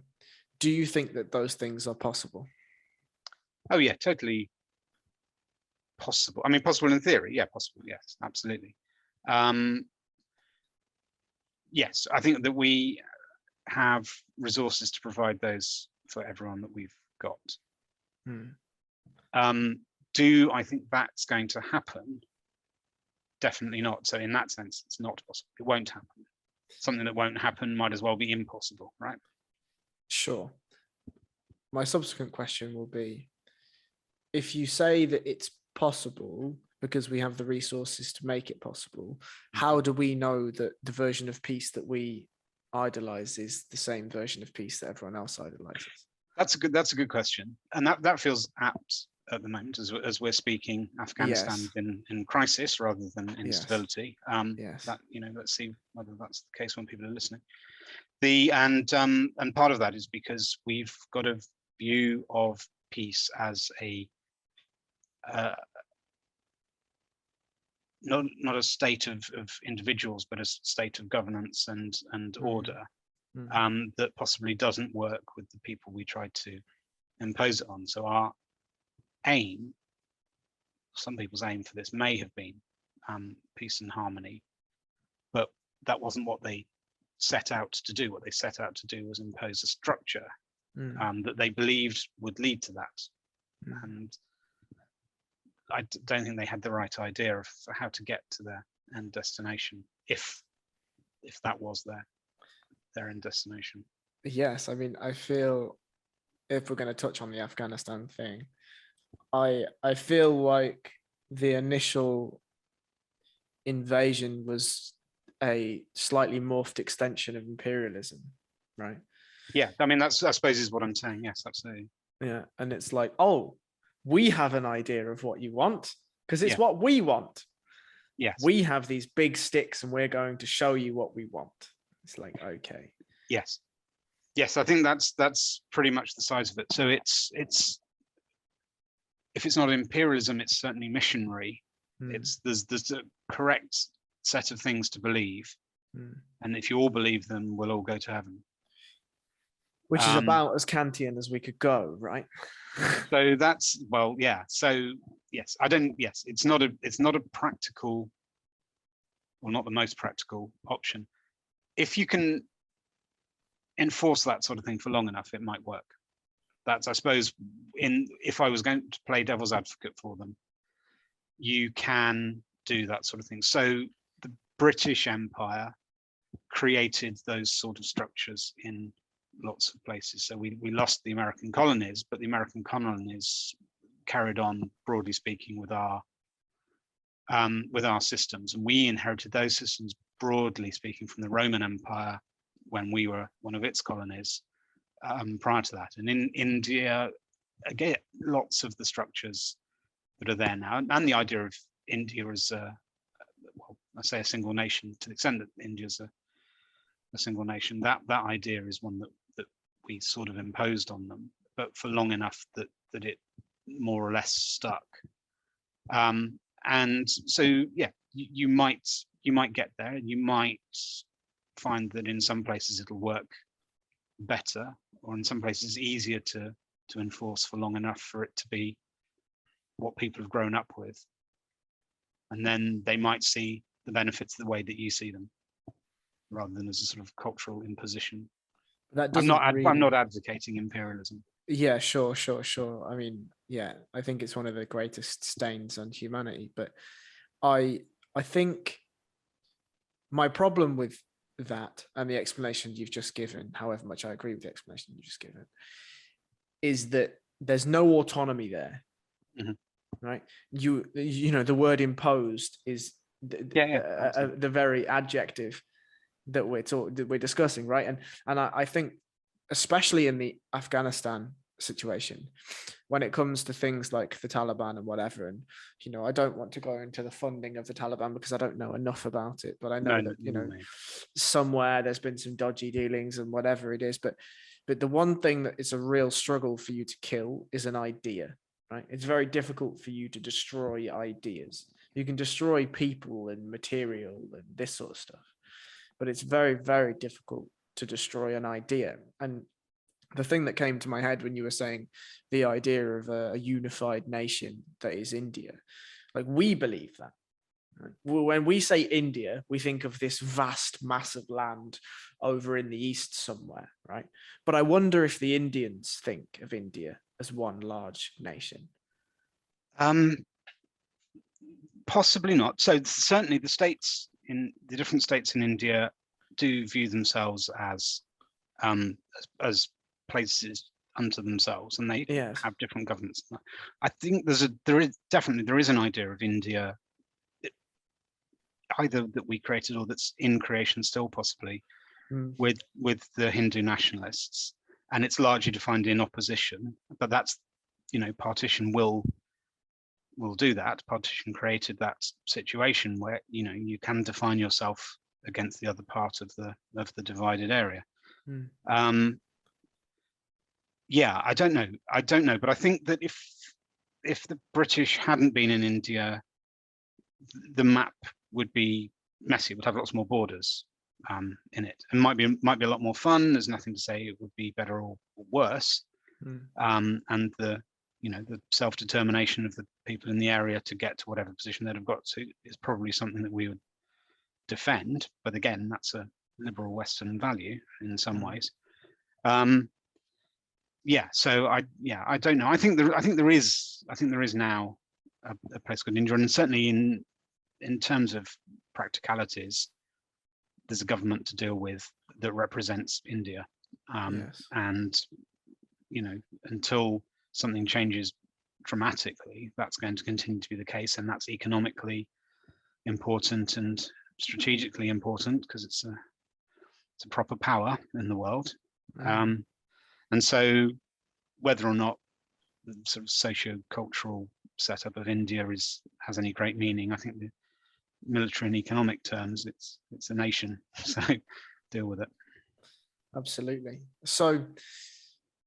Do you think that those things are possible? Oh yeah, totally possible. I mean, possible in theory. Yeah, possible. Yes, absolutely. Yes, I think that we have resources to provide those for everyone that we've got. Do I think that's going to happen? Definitely not. So in that sense, it's not possible. It won't happen. Something that won't happen might as well be impossible, right? Sure. My subsequent question will be, if you say that it's possible because we have the resources to make it possible, how do we know that the version of peace that we idolize is the same version of peace that everyone else idolizes? That's a good question, and that feels apt at the moment as we're speaking. Afghanistan's in crisis rather than instability. That, let's see whether that's the case when people are listening. And part of that is because we've got a view of peace as a not a state of individuals, but a state of governance and order that possibly doesn't work with the people we try to impose it on. So our aim, some people's aim for this may have been peace and harmony, but that wasn't what they set out to do. What they set out to do was impose a structure that they believed would lead to that. And I don't think they had the right idea of how to get to their end destination, if that was their end destination. Yes, I mean, I feel, if we're going to touch on the Afghanistan thing, I feel like the initial invasion was a slightly morphed extension of imperialism, right? Yeah, I mean, that's, I suppose, is what I'm saying. Yes, absolutely. Yeah, and it's like, oh, we have an idea of what you want because it's what we want. Yes, we have these big sticks and we're going to show you what we want. It's like, okay. Yes, I think that's pretty much the size of it. So it's if it's not imperialism, it's certainly missionary. There's a correct set of things to believe, and if you all believe them, we'll all go to heaven. Which is about as Kantian as we could go, right? So that's, well, yeah. So yes, it's not a practical, or not the most practical option. If you can enforce that sort of thing for long enough, it might work. That's, I suppose, if I was going to play devil's advocate for them, you can do that sort of thing. So the British Empire created those sort of structures in lots of places. So we lost the American colonies, but the American colonies carried on, broadly speaking, with our systems, and we inherited those systems, broadly speaking, from the Roman Empire when we were one of its colonies prior to that. And in India, again, lots of the structures that are there now, and the idea of India as well, I say a single nation, to the extent that India's a single nation, that idea is one that we sort of imposed on them, but for long enough that it more or less stuck. And so, yeah, you might get there, and you might find that in some places it'll work better, or in some places easier to enforce for long enough for it to be what people have grown up with, and then they might see the benefits the way that you see them, rather than as a sort of cultural imposition. That doesn't I'm not advocating imperialism. Yeah, sure. I mean, yeah, I think it's one of the greatest stains on humanity. But I think my problem with that and the explanation you've just given, however much I agree with the explanation you've just given, is that there's no autonomy there, right? You know, the word imposed is the very adjective that we're discussing, right? And I think, especially in the Afghanistan situation, when it comes to things like the Taliban and whatever, and you know, I don't want to go into the funding of the Taliban because I don't know enough about it, but I know that, you know, somewhere there's been some dodgy dealings and whatever it is, but the one thing that is a real struggle for you to kill is an idea, right? It's very difficult for you to destroy ideas. You can destroy people and material and this sort of stuff, but it's very, very difficult to destroy an idea. And the thing that came to my head when you were saying the idea of a unified nation that is India, like, we believe that. When we say India, we think of this vast, massive land over in the east somewhere, right? But I wonder if the Indians think of India as one large nation. Possibly not. So certainly the different states in India do view themselves as places unto themselves, and they have different governments. I think there is an idea of India, either that we created or that's in creation still, possibly, with the Hindu nationalists, and it's largely defined in opposition. But that's, you know, partition will do that. Partition created that situation where, you know, you can define yourself against the other part of the divided area. Yeah, I don't know, but I think that if the British hadn't been in India, the map would be messy. It would have lots more borders in it, and might be a lot more fun. There's nothing to say it would be better or worse. And the self-determination of the people in the area to get to whatever position they'd have got to is probably something that we would defend. But again, that's a liberal Western value in some ways. Yeah, so I don't know. I think there is now a place called India, and certainly in terms of practicalities, there's a government to deal with that represents India. And, you know, until something changes dramatically, that's going to continue to be the case, and that's economically important and strategically important because it's a proper power in the world. And so whether or not the sort of socio-cultural setup of India has any great meaning, I think the military and economic terms, it's a nation, so deal with it. Absolutely. So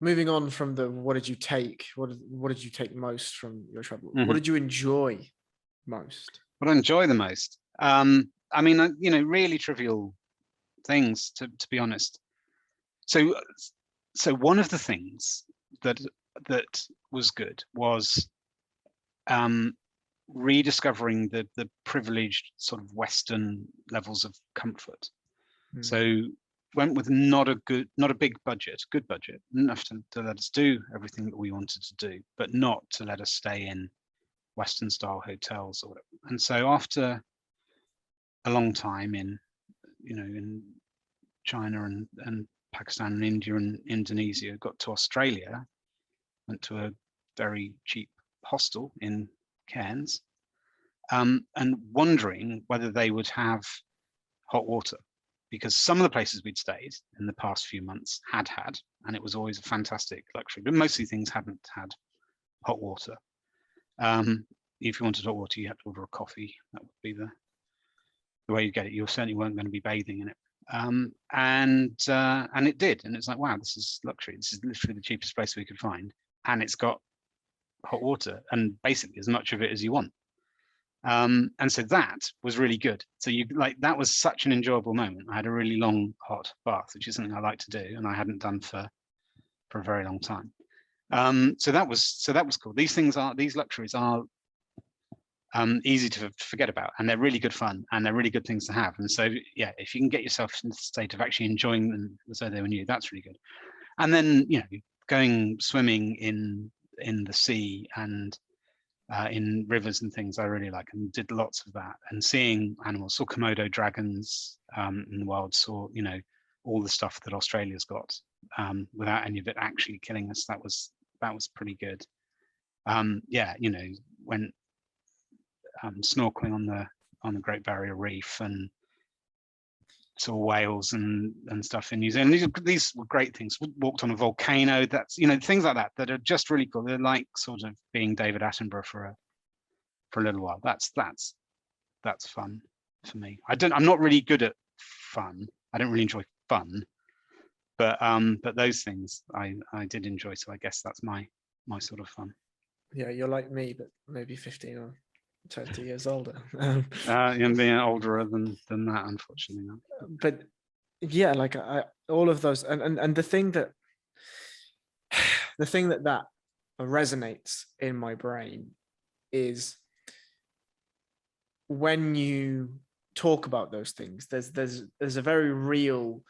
moving on from what did you take most from your travel? What did you enjoy most? What I enjoy the most? I mean, you know, really trivial things, to be honest. So one of the things that was good was rediscovering the privileged sort of Western levels of comfort. So went with not a big budget, good budget, enough to let us do everything that we wanted to do, but not to let us stay in Western style hotels or whatever. And so after a long time in China and Pakistan and India and Indonesia, got to Australia, went to a very cheap hostel in Cairns, and wondering whether they would have hot water, because some of the places we'd stayed in the past few months had, and it was always a fantastic luxury, but mostly things hadn't had hot water. If you wanted hot water, you had to order a coffee. That would be the way you get it. You certainly weren't going to be bathing in it. And it did, and it's like, wow, this is luxury. This is literally the cheapest place we could find, and it's got hot water and basically as much of it as you want. And so that was really good. So that was such an enjoyable moment. I had a really long hot bath, which is something I like to do, and I hadn't done for a very long time. So that was cool. These luxuries are easy to forget about, and they're really good fun, and they're really good things to have. And so yeah, if you can get yourself in the state of actually enjoying them as though they were new, that's really good. And then going swimming in the sea and in rivers and things I really like, and did lots of that, and seeing animals, saw Komodo dragons in the wild, saw all the stuff that Australia's got without any of it actually killing us. That was pretty good. Yeah, went snorkeling on the Great Barrier Reef and saw whales and stuff in New Zealand. These were great things. Walked on a volcano. That's things like that are just really cool. They're like sort of being David Attenborough for a little while. That's fun for me. I'm not really good at fun. I don't really enjoy fun, but those things I did enjoy. So I guess that's my sort of fun. Yeah, you're like me, but maybe 15 or 20 years older. Being older than that, unfortunately. But yeah, like all of those, and the thing that resonates in my brain is when you talk about those things, there's a very real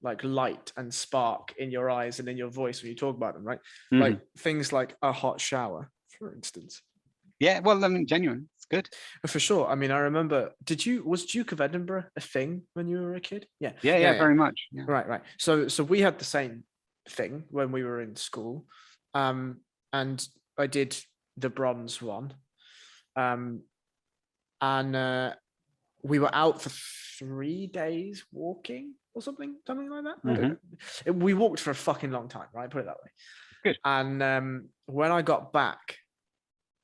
like light and spark in your eyes and in your voice when you talk about them, right? Mm-hmm. Like things like a hot shower, for instance. Yeah, well, I mean, genuine. It's good. For sure. I mean, I remember, was Duke of Edinburgh a thing when you were a kid? Yeah. Yeah, very much. Yeah. Right. So we had the same thing when we were in school. And I did the bronze one. And we were out for 3 days walking or something like that. I don't know. We walked for a fucking long time, right? Put it that way. Good. And when I got back,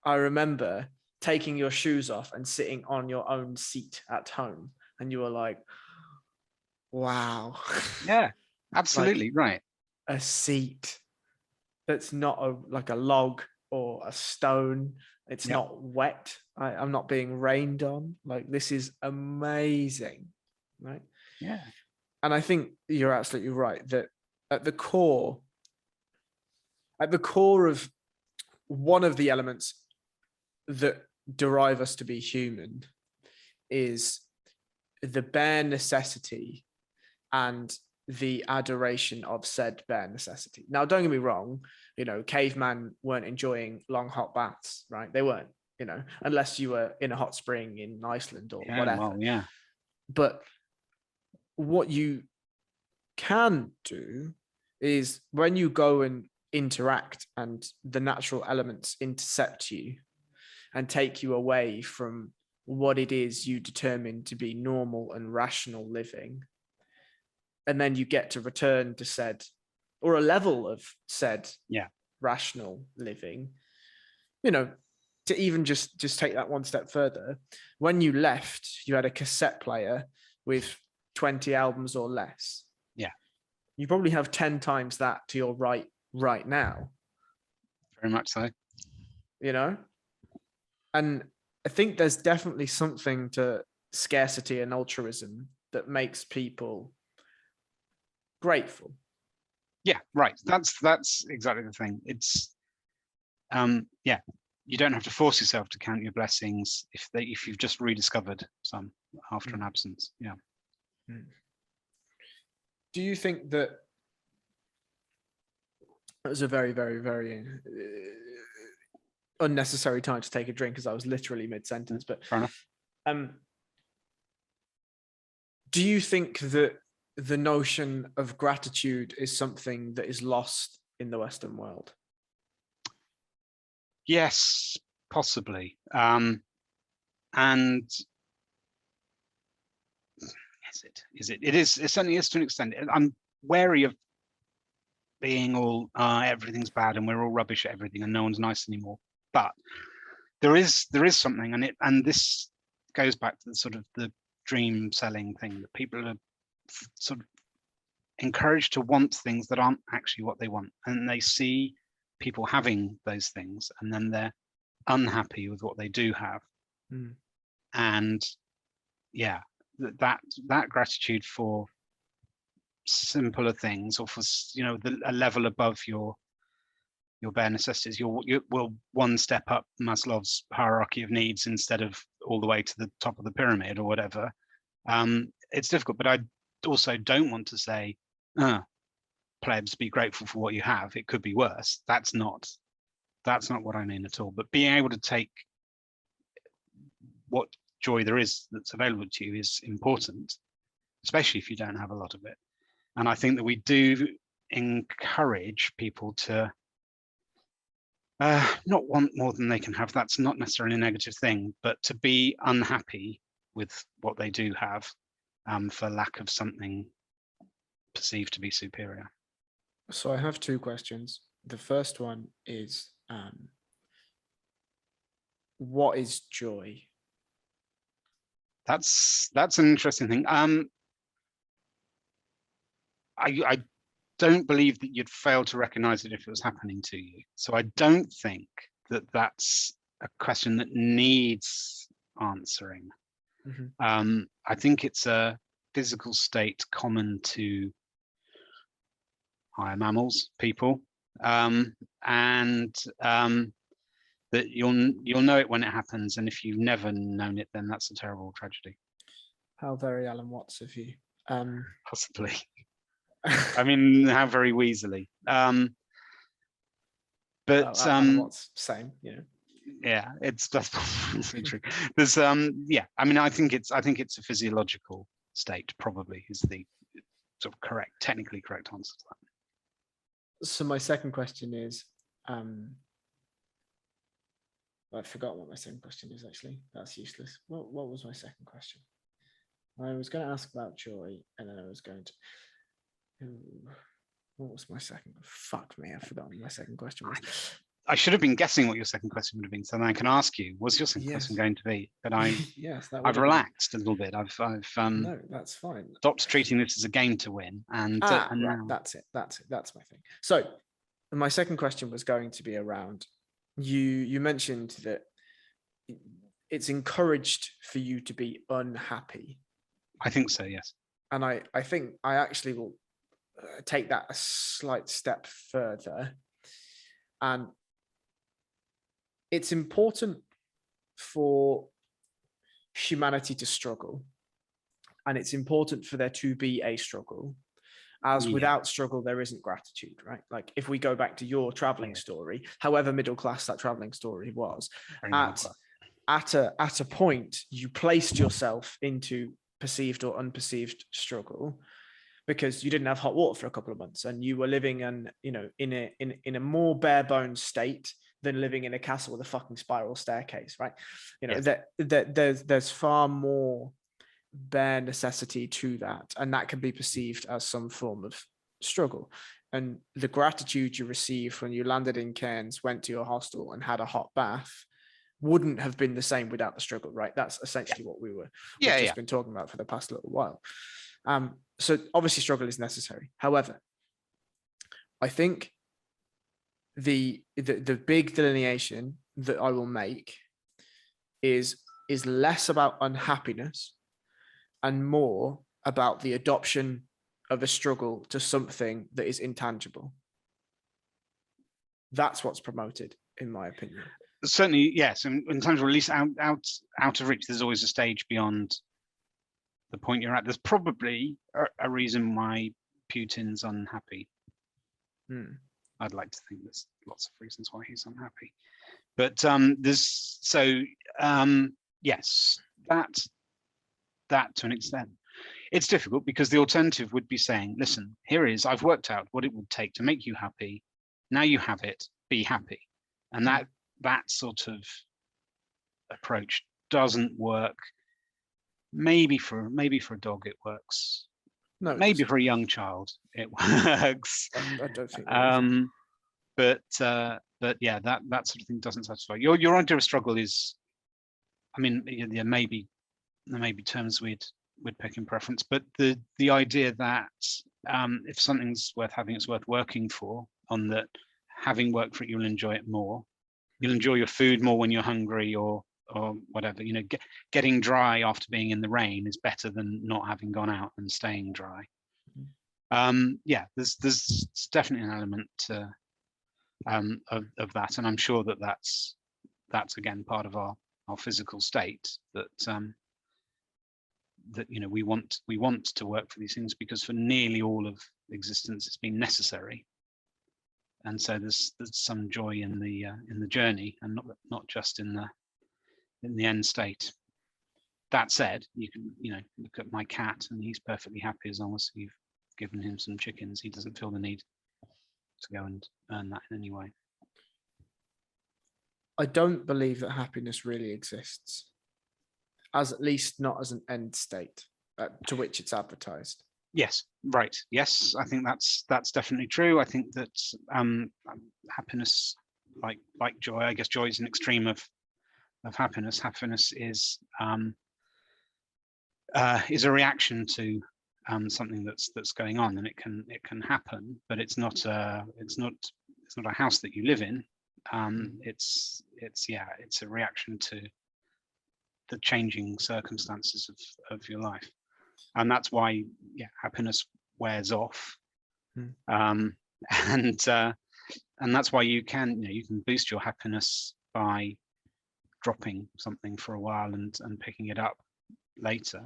I remember taking your shoes off and sitting on your own seat at home, and you were like, wow. Yeah, absolutely. Like, right. A seat that's not like a log or a stone. It's not wet. I'm not being rained on. Like, this is amazing, right? Yeah. And I think you're absolutely right that at the core of one of the elements that derive us to be human is the bare necessity and the adoration of said bare necessity. Now, don't get me wrong, cavemen weren't enjoying long hot baths, right? They weren't, unless you were in a hot spring in Iceland or whatever. Well, yeah. But what you can do is when you go and interact and the natural elements intercept you and take you away from what it is you determine to be normal and rational living, and then you get to return to said, or a level of said rational living, to even just take that one step further. When you left, you had a cassette player with 20 albums or less. Yeah. You probably have 10 times that to your right now. Very much so. And I think there's definitely something to scarcity and altruism that makes people grateful. Yeah, right. That's exactly the thing. It's you don't have to force yourself to count your blessings if you've just rediscovered some after an absence. Yeah. Do you think that was a very, very, very unnecessary time to take a drink, because I was literally mid-sentence, but do you think that the notion of gratitude is something that is lost in the Western world? Yes, possibly. And is it? It is. It certainly is to an extent. I'm wary of being all everything's bad and we're all rubbish at everything and no one's nice anymore. But there is something, and this goes back to the sort of the dream selling thing, that people are sort of encouraged to want things that aren't actually what they want, and they see people having those things and then they're unhappy with what they do have. And yeah, that gratitude for simpler things, or for, you know, a level above your bare necessities. You will one step up Maslow's hierarchy of needs instead of all the way to the top of the pyramid or whatever. It's difficult, but I also don't want to say, plebs, be grateful for what you have. It could be worse. That's not what I mean at all. But being able to take what joy there is that's available to you is important, especially if you don't have a lot of it. And I think that we do encourage people to not want more than they can have. That's not necessarily a negative thing, but to be unhappy with what they do have, for lack of something perceived to be superior. So I have two questions. The first one is, what is joy? That's an interesting thing. I don't believe that you'd fail to recognize it if it was happening to you. So I don't think that that's a question that needs answering. Mm-hmm. I think it's a physical state common to higher mammals, people, and that you'll know it when it happens, and if you've never known it, then that's a terrible tragedy. How very Alan Watts of you. Possibly. I mean, how very weaselly. But well, Alan Watts, same, you know. Yeah, that's probably true. There's yeah, I mean, I think it's a physiological state, probably, is the sort of technically correct answer to that. So my second question is, I've forgotten what my second question is, actually. That's useless. What was my second question? I was going to ask about joy, and then I was going to... what was my second? Fuck me, I've forgotten what my second question was. I should have been guessing what your second question would have been, so then I can ask you, what's your second question going to be? But I've relaxed a little bit. I've no, that's fine. Stopped treating this as a game to win, and right, now that's my thing. So my second question was going to be around, you mentioned that it's encouraged for you to be unhappy. I think so, yes. And I think I actually will take that a slight step further. And it's important for humanity to struggle. And it's important for there to be a struggle. As without struggle, there isn't gratitude, right? Like if we go back to your traveling story, however middle class that traveling story was, at a point, you placed yourself into perceived or unperceived struggle because you didn't have hot water for a couple of months, and you were living in a more bare bones state than living in a castle with a fucking spiral staircase, right? You know, there's far more bare necessity to that, and that can be perceived as some form of struggle. And the gratitude you received when you landed in Cairns, went to your hostel and had a hot bath wouldn't have been the same without the struggle, right? That's essentially what we've just been talking about for the past little while. So obviously struggle is necessary. However, I think the big delineation that I will make is less about unhappiness and more about the adoption of a struggle to something that is intangible. That's what's promoted, in my opinion. Certainly, yes. In terms of release out of reach, there's always a stage beyond the point you're at. There's probably a reason why Putin's unhappy. I'd like to think there's lots of reasons why he's unhappy. But yes, that to an extent. It's difficult because the alternative would be saying, listen, I've worked out what it would take to make you happy. Now you have it, be happy. And that sort of approach doesn't work. Maybe for a dog it works. No, maybe for a young child it works. I don't think. But yeah, that sort of thing doesn't satisfy. Your idea of struggle is, I mean, there may be terms we'd pick in preference, but the idea that if something's worth having, it's worth working for. On that, having worked for it, you'll enjoy it more. You'll enjoy your food more when you're hungry, or whatever. Getting dry after being in the rain is better than not having gone out and staying dry. Yeah, there's definitely an element of that, and I'm sure that's again part of our physical state, that we want to work for these things, because for nearly all of existence it's been necessary, and so there's some joy in the journey, and not just in the end state. That said, you can look at my cat, and he's perfectly happy as long as you've given him some chickens. He doesn't feel the need to go and earn that in any way. I don't believe that happiness really exists, at least not as an end state to which it's advertised. Yes, right. Yes, I think that's definitely true. I think that happiness, like joy, I guess joy is an extreme of happiness. Happiness is a reaction to something that's going on, and it can happen, but it's not a house that you live in. It's a reaction to the changing circumstances of your life. And that's why, happiness wears off, and that's why you can boost your happiness by dropping something for a while and picking it up later.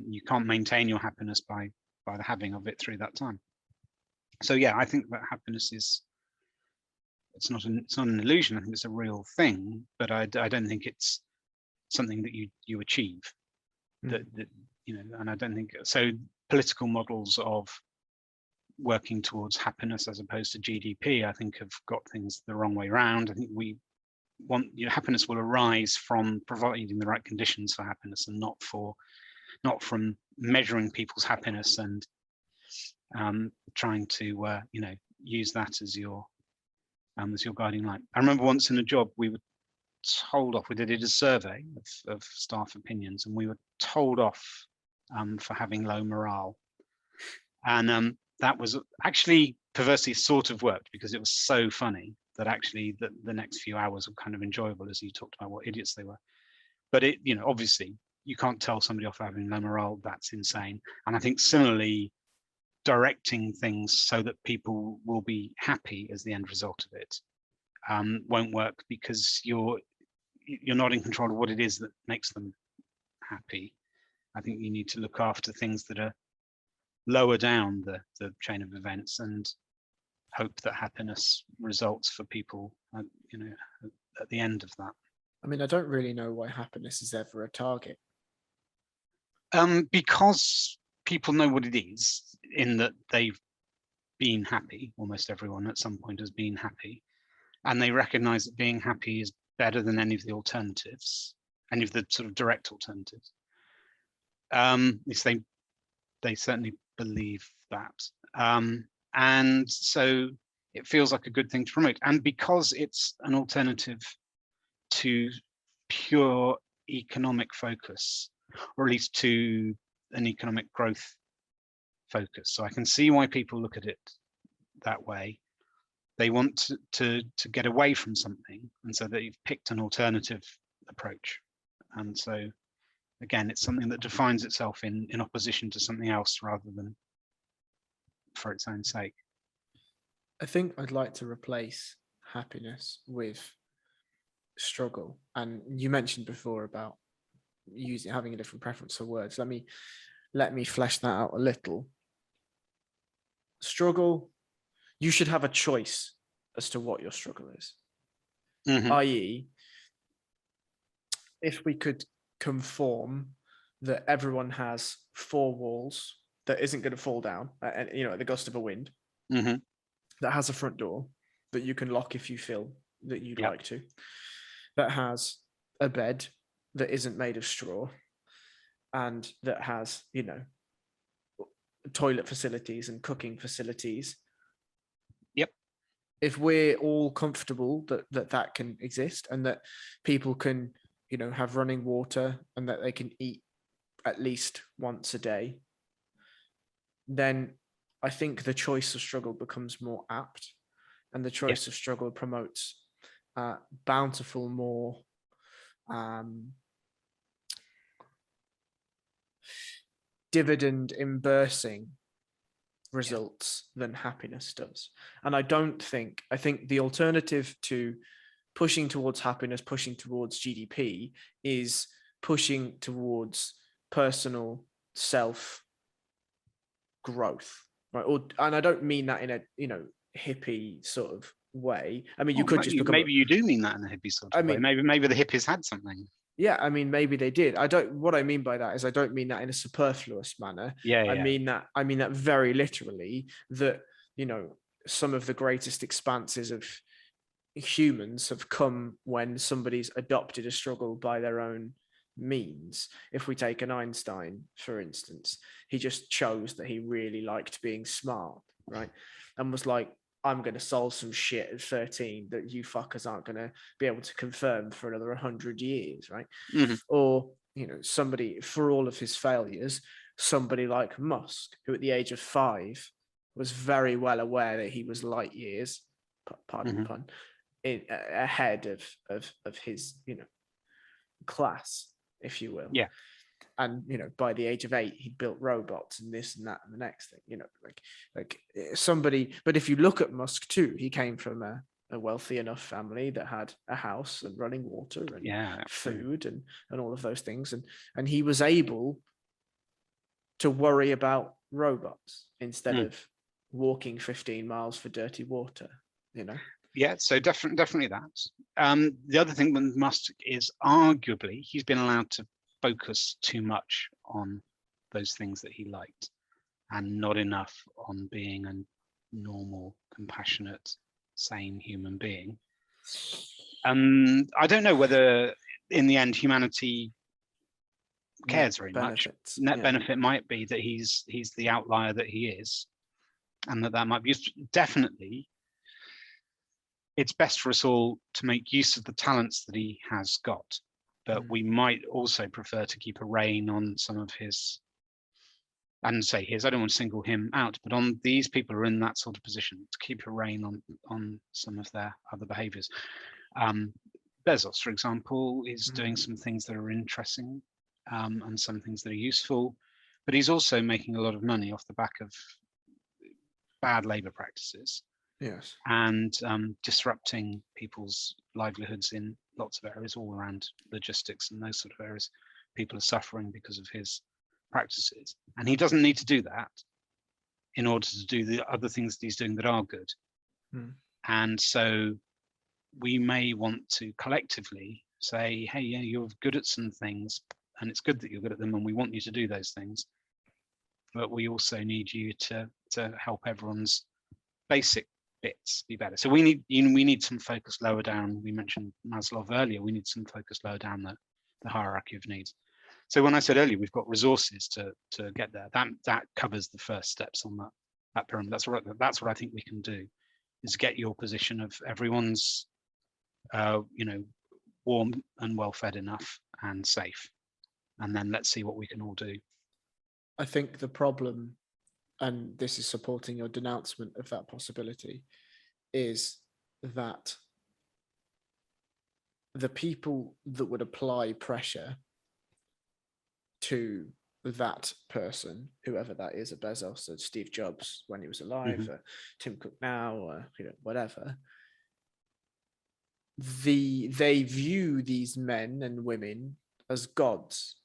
You can't maintain your happiness by the having of it through that time. So I think that happiness it's not an illusion. I think it's a real thing, but I don't think it's something that you achieve. That and I don't think so. Political models of working towards happiness as opposed to GDP, I think, have got things the wrong way around. I think we want happiness will arise from providing the right conditions for happiness, and not from measuring people's happiness and trying to use that as your guiding light. I remember once in a job we were told off. We did a survey of staff opinions, and we were told off for having low morale, and that was actually perversely sort of worked, because it was so funny that actually the next few hours were kind of enjoyable as you talked about what idiots they were. But it obviously you can't tell somebody off for having low morale. That's insane. And I think similarly, directing things so that people will be happy as the end result of it won't work, because you're not in control of what it is that makes them happy. I think you need to look after things that are lower down the chain of events, and hope that happiness results for people at the end of that. I mean, I don't really know why happiness is ever a target. Because people know what it is, in that they've been happy. Almost everyone at some point has been happy, and they recognize that being happy is better than any of the alternatives, any of the sort of direct alternatives. At least they certainly believe that, and so it feels like a good thing to promote. And because it's an alternative to pure economic focus, or at least to an economic growth focus, so I can see why people look at it that way. They want to get away from something, and so they've picked an alternative approach. And so again, it's something that defines itself in opposition to something else, rather than for its own sake. I think I'd like to replace happiness with struggle. And you mentioned before about having a different preference for words. Let me flesh that out a little. Struggle, you should have a choice as to what your struggle is. I.e., if we could conform that everyone has four walls that isn't going to fall down at the gust of a wind, that has a front door that you can lock if you feel that you'd like to, that has a bed that isn't made of straw, and that has toilet facilities and cooking facilities. If we're all comfortable that can exist, and that people can have running water, and that they can eat at least once a day, then I think the choice of struggle becomes more apt, and the choice of struggle promotes bountiful, more dividend imbursing results than happiness does. And I think the alternative to pushing towards happiness, pushing towards GDP, is pushing towards personal self growth, right? And I don't mean that in a hippie sort of way. I mean, you could just become. Maybe you do mean that in a hippie sort of way. Maybe the hippies had something. Yeah, I mean, maybe they did. What I mean by that is I don't mean that in a superfluous manner. I mean that very literally, that, some of the greatest expanses of humans have come when somebody's adopted a struggle by their own means. If we take an Einstein, for instance, he just chose that he really liked being smart, right? And was like, I'm going to solve some shit at 13 that you fuckers aren't going to be able to confirm for another 100 years, right? Mm-hmm. Or, somebody, for all of his failures, somebody like Musk, who at the age of 5 was very well aware that he was light years, pardon the pun, ahead of his, class, if you will. Yeah. And by the age of 8, he built robots and this and that and the next thing. Like somebody. But if you look at Musk too, he came from a wealthy enough family that had a house and running water and food and all of those things, and he was able to worry about robots instead of walking 15 miles for dirty water. Yeah, so definitely that. The other thing with Musk is arguably he's been allowed to focus too much on those things that he liked and not enough on being a normal, compassionate, sane human being. I don't know whether in the end humanity cares very much. Net benefit might be that he's the outlier that he is, and that might be definitely. It's best for us all to make use of the talents that he has got, but we might also prefer to keep a rein on some of his, and say his, I don't want to single him out, but on these people who are in that sort of position, to keep a rein on some of their other behaviors. Bezos, for example, is doing some things that are interesting and some things that are useful, but he's also making a lot of money off the back of bad labor practices. Yes. And disrupting people's livelihoods in lots of areas all around logistics and those sort of areas. People are suffering because of his practices. And he doesn't need to do that in order to do the other things that he's doing that are good. And so we may want to collectively say, hey, yeah, you're good at some things, and it's good that you're good at them, and we want you to do those things. But we also need you to help everyone's basic bits be better. So we need some focus lower down. We mentioned Maslow earlier. We need some focus lower down the hierarchy of needs. So when I said earlier, we've got resources to get there. That covers the first steps on that pyramid. That's what I think we can do, is get your position of everyone's warm and well fed enough and safe, and then let's see what we can all do. I think the problem, and this is supporting your denouncement of that possibility, is that the people that would apply pressure to that person, whoever that is, a Bezos, or Steve Jobs when he was alive, or Tim Cook now, or whatever, they view these men and women as gods.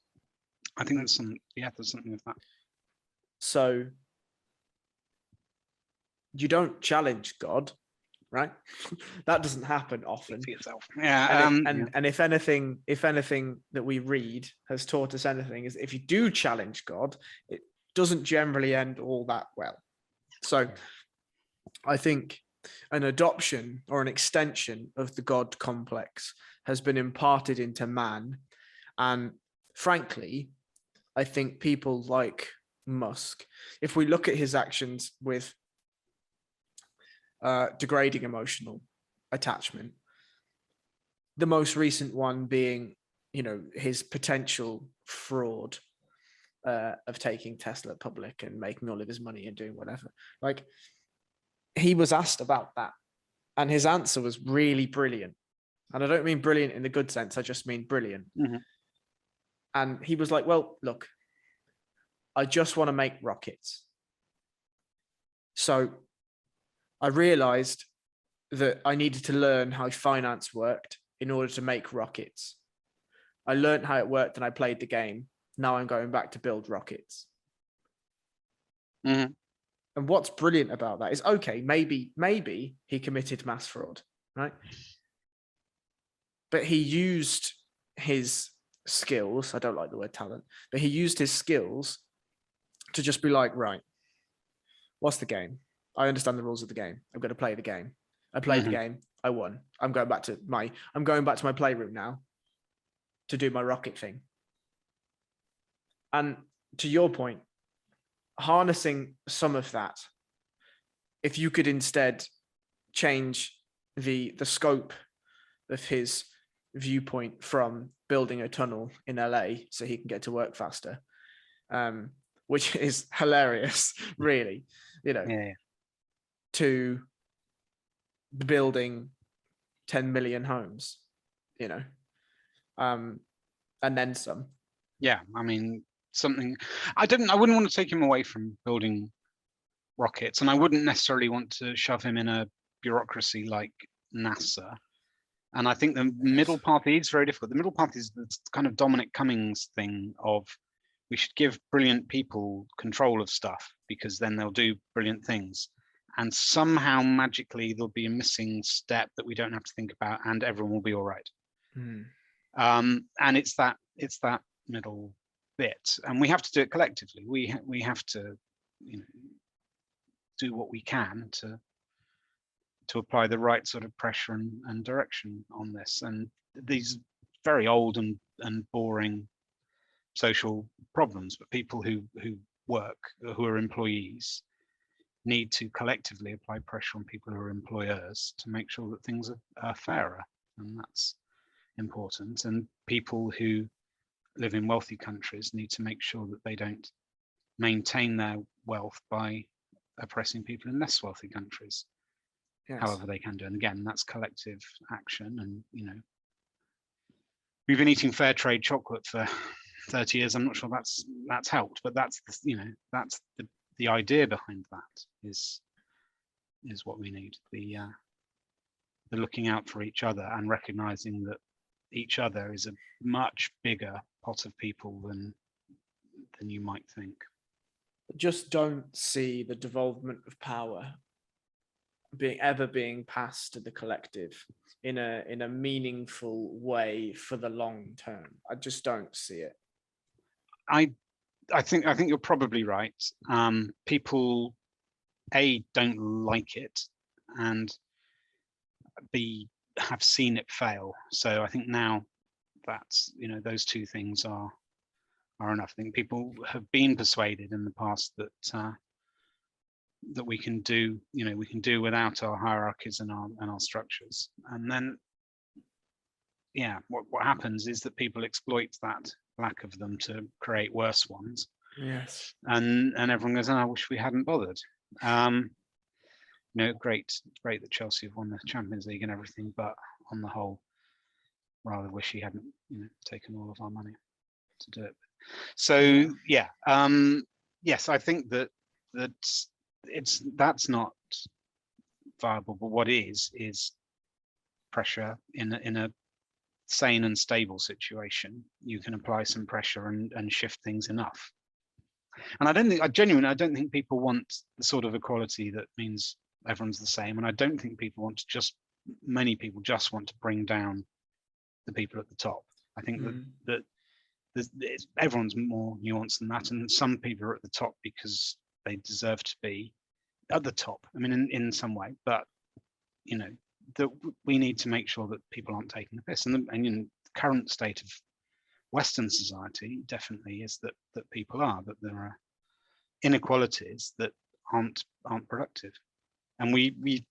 I think there's something with that. So you don't challenge God, right? That doesn't happen often. Yeah. And if anything that we read has taught us anything, is if you do challenge God, it doesn't generally end all that well. So I think an adoption or an extension of the God complex has been imparted into man. And frankly, I think people like Musk, if we look at his actions with degrading emotional attachment, the most recent one being, his potential fraud of taking Tesla public and making all of his money and doing whatever. Like, he was asked about that, and his answer was really brilliant. And I don't mean brilliant in the good sense. I just mean brilliant. Mm-hmm. And he was like, well, look, I just want to make rockets. So I realized that I needed to learn how finance worked in order to make rockets. I learned how it worked and I played the game. Now I'm going back to build rockets. Mm-hmm. And what's brilliant about that is, okay, maybe he committed mass fraud, right? But he used his skills. I don't like the word talent, but he used his skills to just be like, right, what's the game? I understand the rules of the game. I'm going to play the game. I played the game. I won. I'm going back to my playroom now to do my rocket thing. And to your point, harnessing some of that, if you could instead change the scope of his viewpoint from building a tunnel in LA so he can get to work faster, which is hilarious, really, to building 10 million homes, and then some. Yeah, I mean, something I wouldn't want to take him away from building rockets, and I wouldn't necessarily want to shove him in a bureaucracy like NASA. And I think the middle path is very difficult. The middle path is the kind of Dominic Cummings thing of, we should give brilliant people control of stuff because then they'll do brilliant things. And somehow magically there'll be a missing step that we don't have to think about, and everyone will be all right. And it's that middle bit, and we have to do it collectively. We have to, do what we can to apply the right sort of pressure and direction on this. And these very old and boring social problems, but people who work, who are employees, need to collectively apply pressure on people who are employers to make sure that things are fairer, and that's important. And people who live in wealthy countries need to make sure that they don't maintain their wealth by oppressing people in less wealthy countries. Yes. However they can do. And again, that's collective action. And we've been eating fair trade chocolate for 30 years. I'm not sure that's helped, but that's that's the idea behind that is what we need. The looking out for each other and recognizing that each other is a much bigger pot of people than you might think. Just don't see the devolvement of power being passed to the collective in a meaningful way for the long term. I just don't see it. I think you're probably right. People A, don't like it, and B, have seen it fail. So I think now that's, those two things are enough. I think people have been persuaded in the past that that we can do without our hierarchies and our structures. And then, what happens is that people exploit that lack of them to create worse ones. Yes. And everyone goes, I wish we hadn't bothered. Great that Chelsea have won the Champions League and everything, but on the whole, rather wish he hadn't, taken all of our money to do it. So yes, I think that that's not viable. But what is pressure in a sane and stable situation. You can apply some pressure and shift things enough. And I don't think people want the sort of equality that means everyone's the same. And I don't think many people just want to bring down the people at the top. I think that everyone's more nuanced than that. And some people are at the top because they deserve to be at the top. I mean, in some way, but that we need to make sure that people aren't taking the piss. And the current state of Western society definitely is that people are, that there are inequalities that aren't productive. And we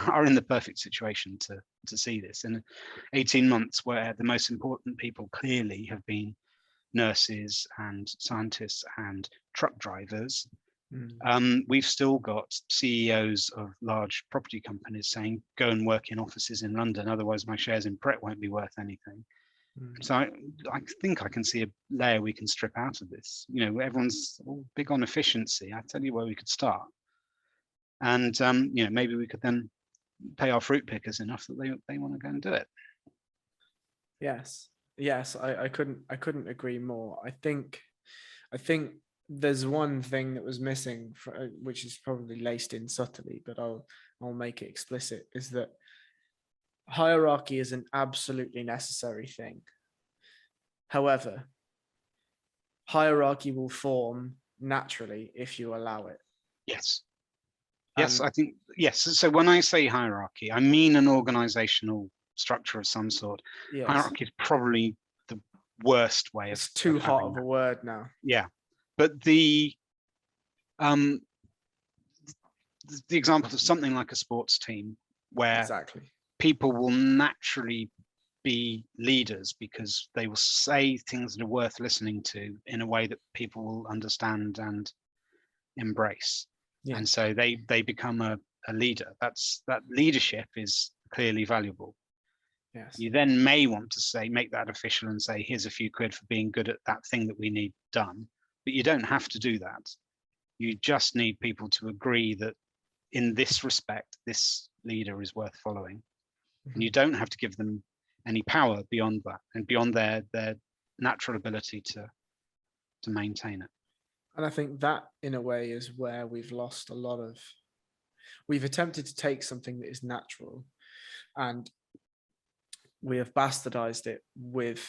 are in the perfect situation to see this in 18 months, where the most important people clearly have been nurses and scientists and truck drivers, We've still got CEOs of large property companies saying, go and work in offices in London, otherwise my shares in Pret won't be worth anything. So I think I can see a layer we can strip out of this. You know, everyone's all big on efficiency. I tell you where we could start. And, you know, maybe we could then pay our fruit pickers enough that they want to go and do it. Yes. Yes. I couldn't agree more. I think there's one thing that was missing, which is probably laced in subtly, but I'll make it explicit, is that hierarchy is an absolutely necessary thing. However, hierarchy will form naturally if you allow it. Yes. Yes, I think, yes. So when I say hierarchy, I mean an organizational structure of some sort. Yes. Hierarchy is probably the worst way it's too of hot of a word now. Yeah. But the example of something like a sports team where exactly people will naturally be leaders because they will say things that are worth listening to in a way that people will understand and embrace. Yeah. And so they become a leader. That leadership is clearly valuable. Yes. You then may want to say, make that official and say, here's a few quid for being good at that thing that we need done. But you don't have to do that. You just need people to agree that in this respect, this leader is worth following. And you don't have to give them any power beyond that and beyond their natural ability to maintain it. And I think that in a way is where we've lost a lot of, we've attempted to take something that is natural and we have bastardized it with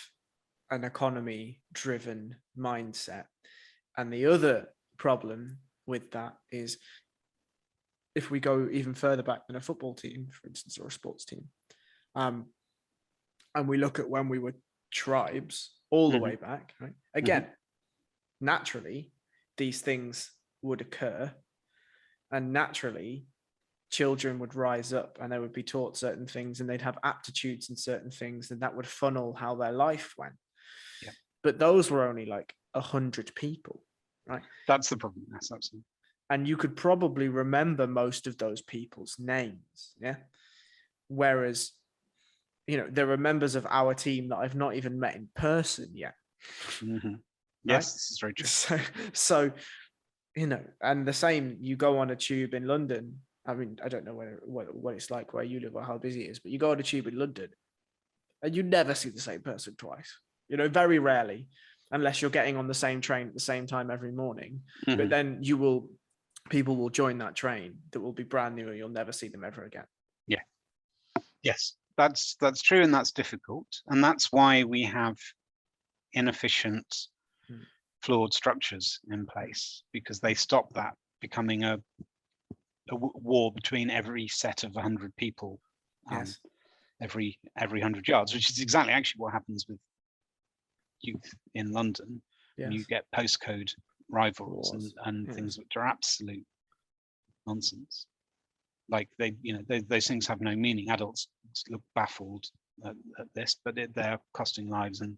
an economy driven mindset. And the other problem with that is if we go even further back than a football team, for instance, or a sports team, and we look at when we were tribes all the way back, right? Again, naturally, these things would occur, and naturally, children would rise up and they would be taught certain things and they'd have aptitudes in certain things, and that would funnel how their life went. Yeah. But those were only like 100 people, right? That's the problem. That's absolutely. And you could probably remember most of those people's names, yeah? Whereas, you know, there are members of our team that I've not even met in person yet. Yes, right? This is very true. So, you know, and the same, you go on a tube in London. I mean, I don't know what it's like where you live or how busy it is, but you go on a tube in London and you never see the same person twice, you know, very rarely, unless you're getting on the same train at the same time every morning. But then people will join that train that will be brand new and you'll never see them ever again. Yeah. Yes, that's true, and that's difficult. And that's why we have inefficient, flawed structures in place, because they stop that becoming a war between every set of 100 people, every 100 yards, which is exactly actually what happens with youth in London. Yes. You get postcode rivalries and things which are absolute nonsense. Like those things have no meaning. Adults look baffled at this, but they're costing lives and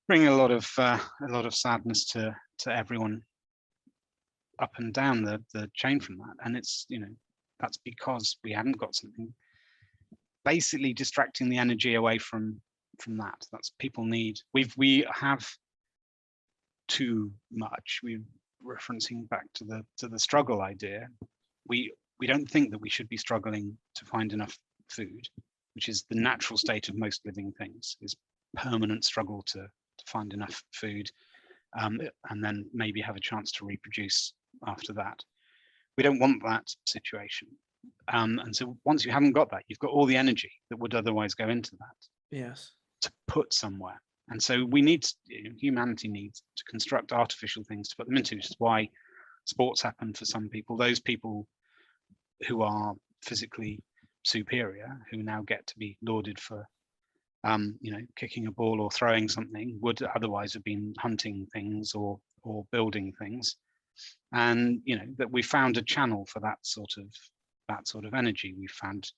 bringing a lot of sadness to everyone up and down the chain from that. And it's, you know, that's because we haven't got something basically distracting the energy away from that. That's people need. We have too much. We're referencing back to the struggle idea. We don't think that we should be struggling to find enough food, which is the natural state of most living things, is permanent struggle to find enough food, and then maybe have a chance to reproduce after that. We don't want that situation. And so once you haven't got that, you've got all the energy that would otherwise go into that. Yes. To put somewhere. And so we need, humanity needs to construct artificial things to put them into, which is why sports happen for some people. Those people who are physically superior, who now get to be lauded for, kicking a ball or throwing something, would otherwise have been hunting things or building things. And that we found a channel for that sort of energy. We found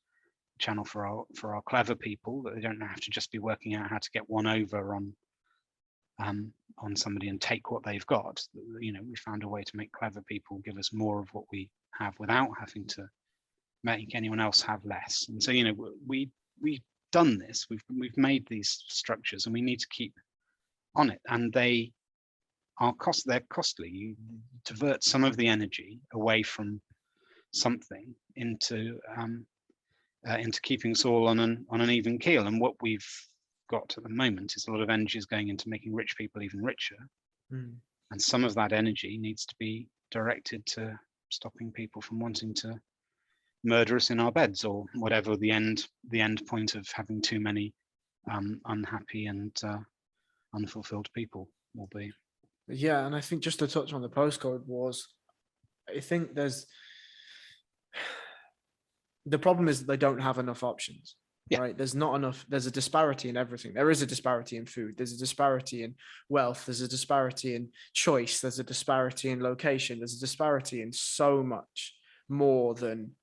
a channel for our clever people, that they don't have to just be working out how to get one over on on somebody and take what they've got. You know, we found a way to make clever people give us more of what we have without having to make anyone else have less. And so, you know, we've done this. We've made these structures, and we need to keep on it. And they're costly. You divert some of the energy away from something into keeping us all on an even keel. And what we've got at the moment is a lot of energy is going into making rich people even richer, and some of that energy needs to be directed to stopping people from wanting to murder us in our beds, or whatever the end point of having too many unhappy and unfulfilled people will be. Yeah, and I think just to touch on the postcode wars, I think the problem is that they don't have enough options. Yeah. Right? There's not enough. There's a disparity in everything. There is a disparity in food. There's a disparity in wealth. There's a disparity in choice. There's a disparity in location. There's a disparity in so much more than.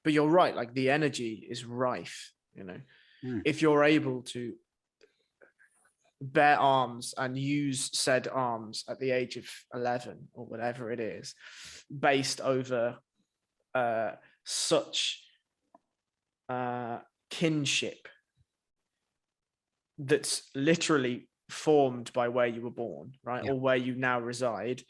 But you're right. Like, the energy is rife. You know, if you're able to bear arms and use said arms at the age of 11 or whatever it is, based over such kinship that's literally formed by where you were born, right? Yeah. Or where you now reside,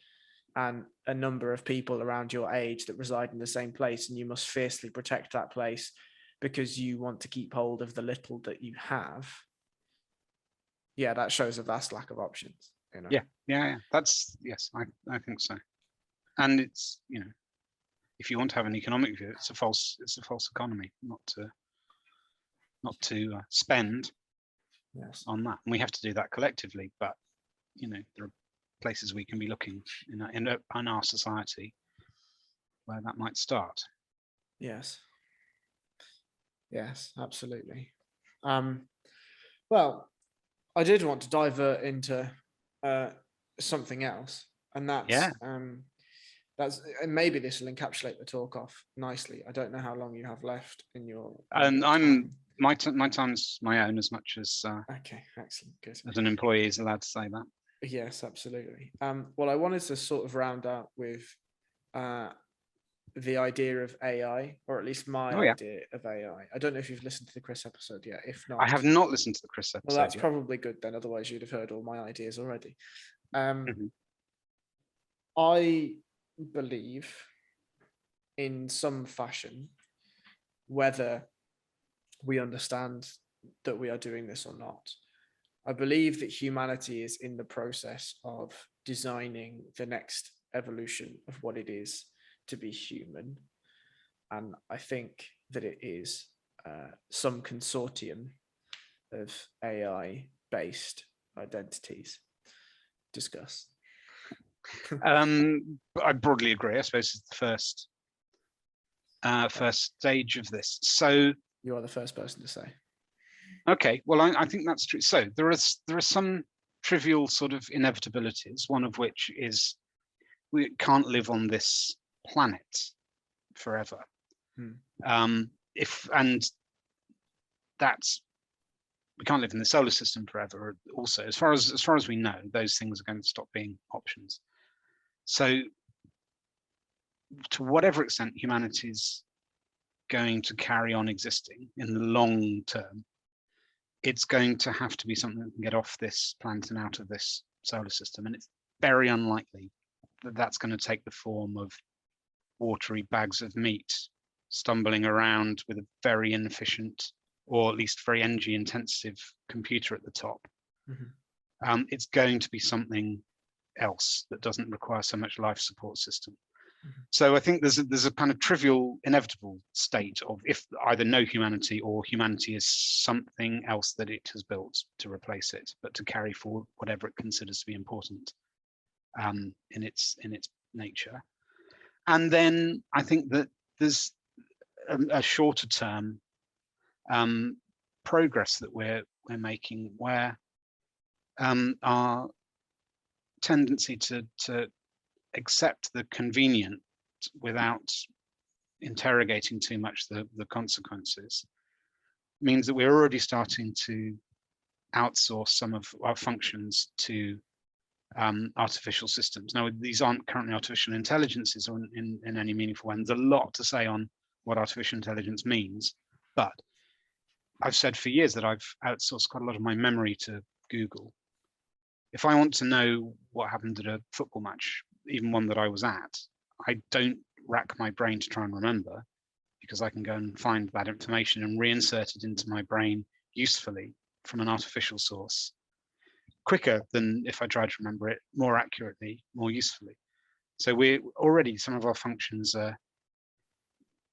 and a number of people around your age that reside in the same place, and you must fiercely protect that place because you want to keep hold of the little that you have. Yeah, that shows a vast lack of options. You know? Yeah. That's, yes, I think so. And it's, you know, if you want to have an economic view, it's a false economy, not to spend on that. And we have to do that collectively. But, you know, there are places we can be looking in our society where that might start. Yes, absolutely. Well, I did want to divert into something else, and that's and maybe this will encapsulate the talk off nicely. I don't know how long you have left in your. And my time's my own as much as. Okay, excellent, good. As an employee is allowed to say that. Yes, absolutely. Well, I wanted to sort of round out with the idea of AI, or at least my idea of AI. I don't know if you've listened to the Chris episode yet. If not, I have not listened to the Chris episode. Well, that's probably good then. Otherwise, you'd have heard all my ideas already. I believe in some fashion, whether we understand that we are doing this or not, I believe that humanity is in the process of designing the next evolution of what it is to be human. And I think that it is some consortium of AI-based identities. Discuss. I broadly agree. I suppose it's the first stage of this. So you are the first person to say. Okay, well, I think that's true. So there are some trivial sort of inevitabilities. One of which is we can't live on this planet forever. We can't live in the solar system forever. Also, as far as we know, those things are going to stop being options. So, to whatever extent humanity's going to carry on existing in the long term, it's going to have to be something that can get off this planet and out of this solar system. And it's very unlikely that that's going to take the form of watery bags of meat stumbling around with a very inefficient, or at least very energy intensive computer at the top. It's going to be something else that doesn't require so much life support system. So I think there's a kind of trivial, inevitable state of if either no humanity or humanity is something else that it has built to replace it, but to carry forward whatever it considers to be important in its nature. And then I think that there's a shorter term progress that we're making, where our tendency to accept the convenient without interrogating too much the consequences means that we're already starting to outsource some of our functions to artificial systems. Now, these aren't currently artificial intelligences or in any meaningful way. There's a lot to say on what artificial intelligence means, but I've said for years that I've outsourced quite a lot of my memory to Google. If I want to know what happened at a football match, even one that I was at, I don't rack my brain to try and remember, because I can go and find that information and reinsert it into my brain usefully from an artificial source, quicker than if I tried to remember it, more accurately, more usefully. So we're already, some of our functions are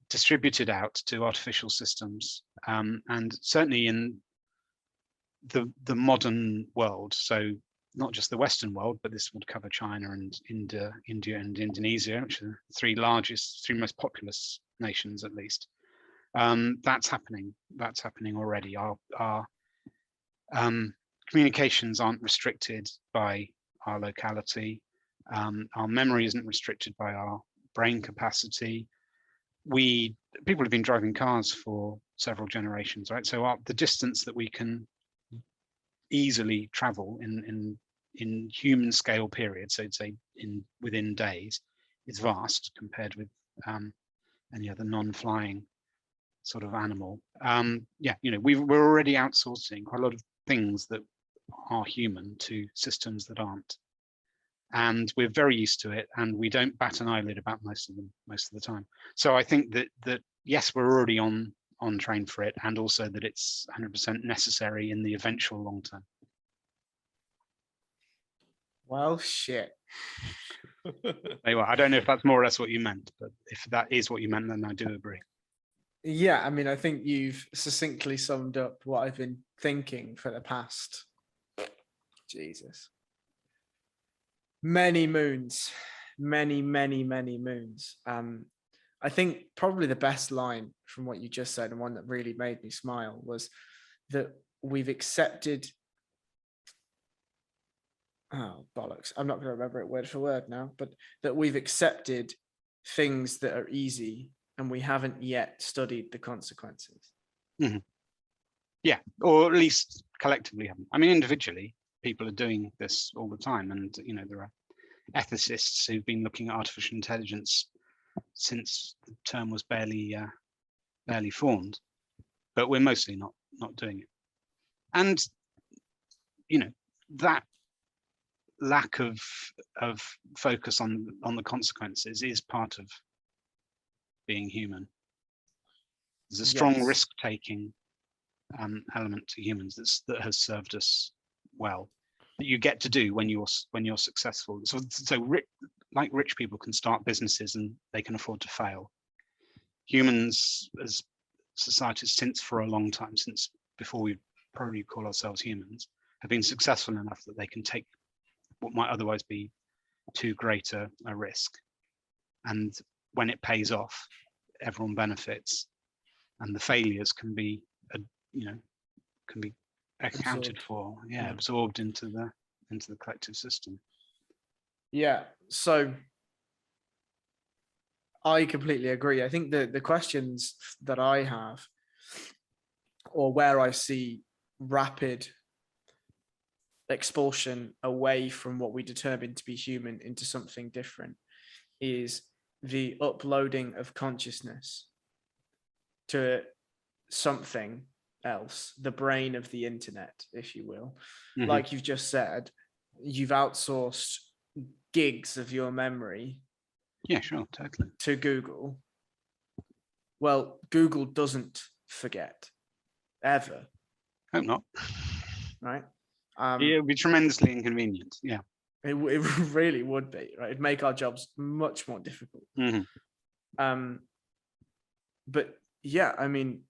distributed out to artificial systems, and certainly in the modern world, so not just the Western world, but this would cover China and India and Indonesia, which are the three most populous nations at least. That's happening. That's happening already. Our communications aren't restricted by our locality. Our memory isn't restricted by our brain capacity. People have been driving cars for several generations, right? So the distance that we can easily travel in human scale periods, so say within days, is vast compared with any other non-flying sort of animal. Yeah, we're already outsourcing quite a lot of things that are human to systems that aren't, and we're very used to it, and we don't bat an eyelid about most of the time. So I think that yes, we're already on train for it, and also that it's 100% necessary in the eventual long term. Well, shit. Anyway, I don't know if that's more or less what you meant, but if that is what you meant, then I do agree. Yeah, I mean, I think you've succinctly summed up what I've been thinking for the past, Jesus, many moons, many moons. I think probably the best line from what you just said, and one that really made me smile, was that we've accepted, oh bollocks, I'm not going to remember it word for word now, but that we've accepted things that are easy and we haven't yet studied the consequences. Mm-hmm. Yeah, or at least collectively haven't. I mean, individually, people are doing this all the time, and there are ethicists who've been looking at artificial intelligence since the term was barely formed, but we're mostly not doing it. And that lack of focus on the consequences is part of being human. There's a strong risk-taking element to humans that has served us well, that you get to do when you're successful. So like rich people can start businesses and they can afford to fail. Humans as societies, since for a long time, since before we probably call ourselves humans, have been successful enough that they can take what might otherwise be too great a risk, and when it pays off, everyone benefits, and the failures can be accounted for, absorbed into the collective system. Yeah, so I completely agree. I think the questions that I have, or where I see rapid expulsion away from what we determine to be human into something different, is the uploading of consciousness to something else, the brain of the internet, if you will. Mm-hmm. Like you've just said, you've outsourced gigs of your memory. Yeah, sure, totally. To Google. Well, Google doesn't forget, ever. Hope not. Right? It would be tremendously inconvenient. Yeah. It really would be, right? It'd make our jobs much more difficult. Mm-hmm. But yeah, I mean,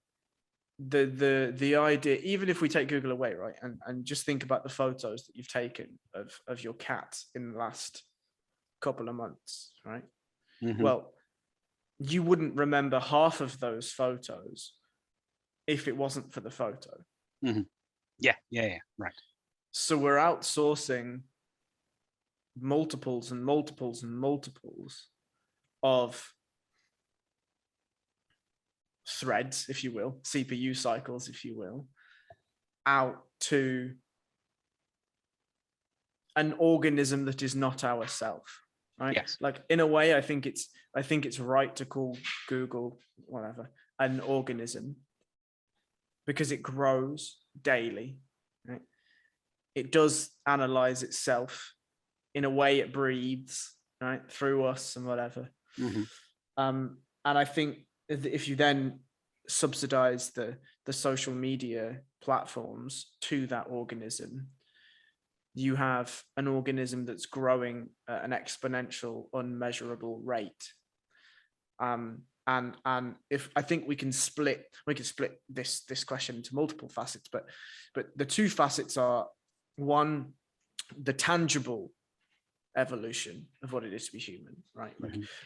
the idea, even if we take Google away, right, and just think about the photos that you've taken of your cat in the last couple of months, right? Mm-hmm. Well, you wouldn't remember half of those photos if it wasn't for the photo. Mm-hmm. Yeah, right. So we're outsourcing multiples and multiples and multiples of threads, if you will, CPU cycles, if you will, out to an organism that is not ourself, right? Yes. Like, in a way, I think it's right to call Google, whatever, an organism, because it grows daily, right? It does analyze itself. In a way, it breathes, right, through us and whatever. Mm-hmm. And I think if you then subsidize the social media platforms to that organism, you have an organism that's growing at an exponential, unmeasurable rate. And if I think we can split this question into multiple facets, but the two facets are, one, the tangible evolution of what it is to be human, right?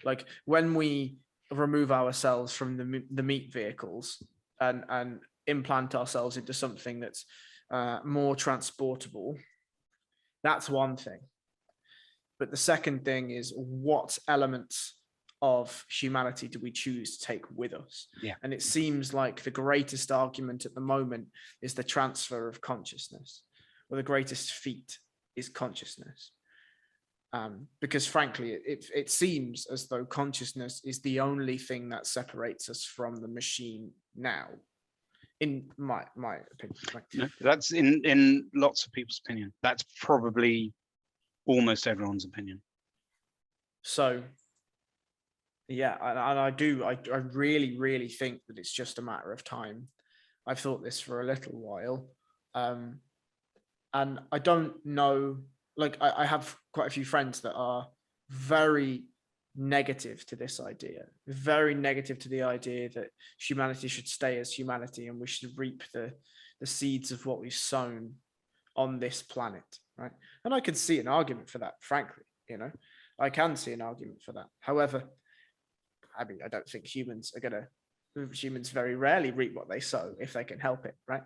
Like when we remove ourselves from the meat vehicles and implant ourselves into something that's more transportable, that's one thing. But the second thing is, what elements of humanity do we choose to take with us? Yeah. And it seems like the greatest argument at the moment is the transfer of consciousness, or the greatest feat is consciousness. Because frankly, it seems as though consciousness is the only thing that separates us from the machine now, in my opinion. Right? No, that's in lots of people's opinion. That's probably almost everyone's opinion. So, yeah, and I really think that it's just a matter of time. I've thought this for a little while, and I don't know. Like, I have quite a few friends that are very negative to this idea, very negative to the idea that humanity should stay as humanity and we should reap the seeds of what we've sown on this planet, right? And I can see an argument for that, frankly. I can see an argument for that. However, I mean, I don't think humans very rarely reap what they sow if they can help it, right?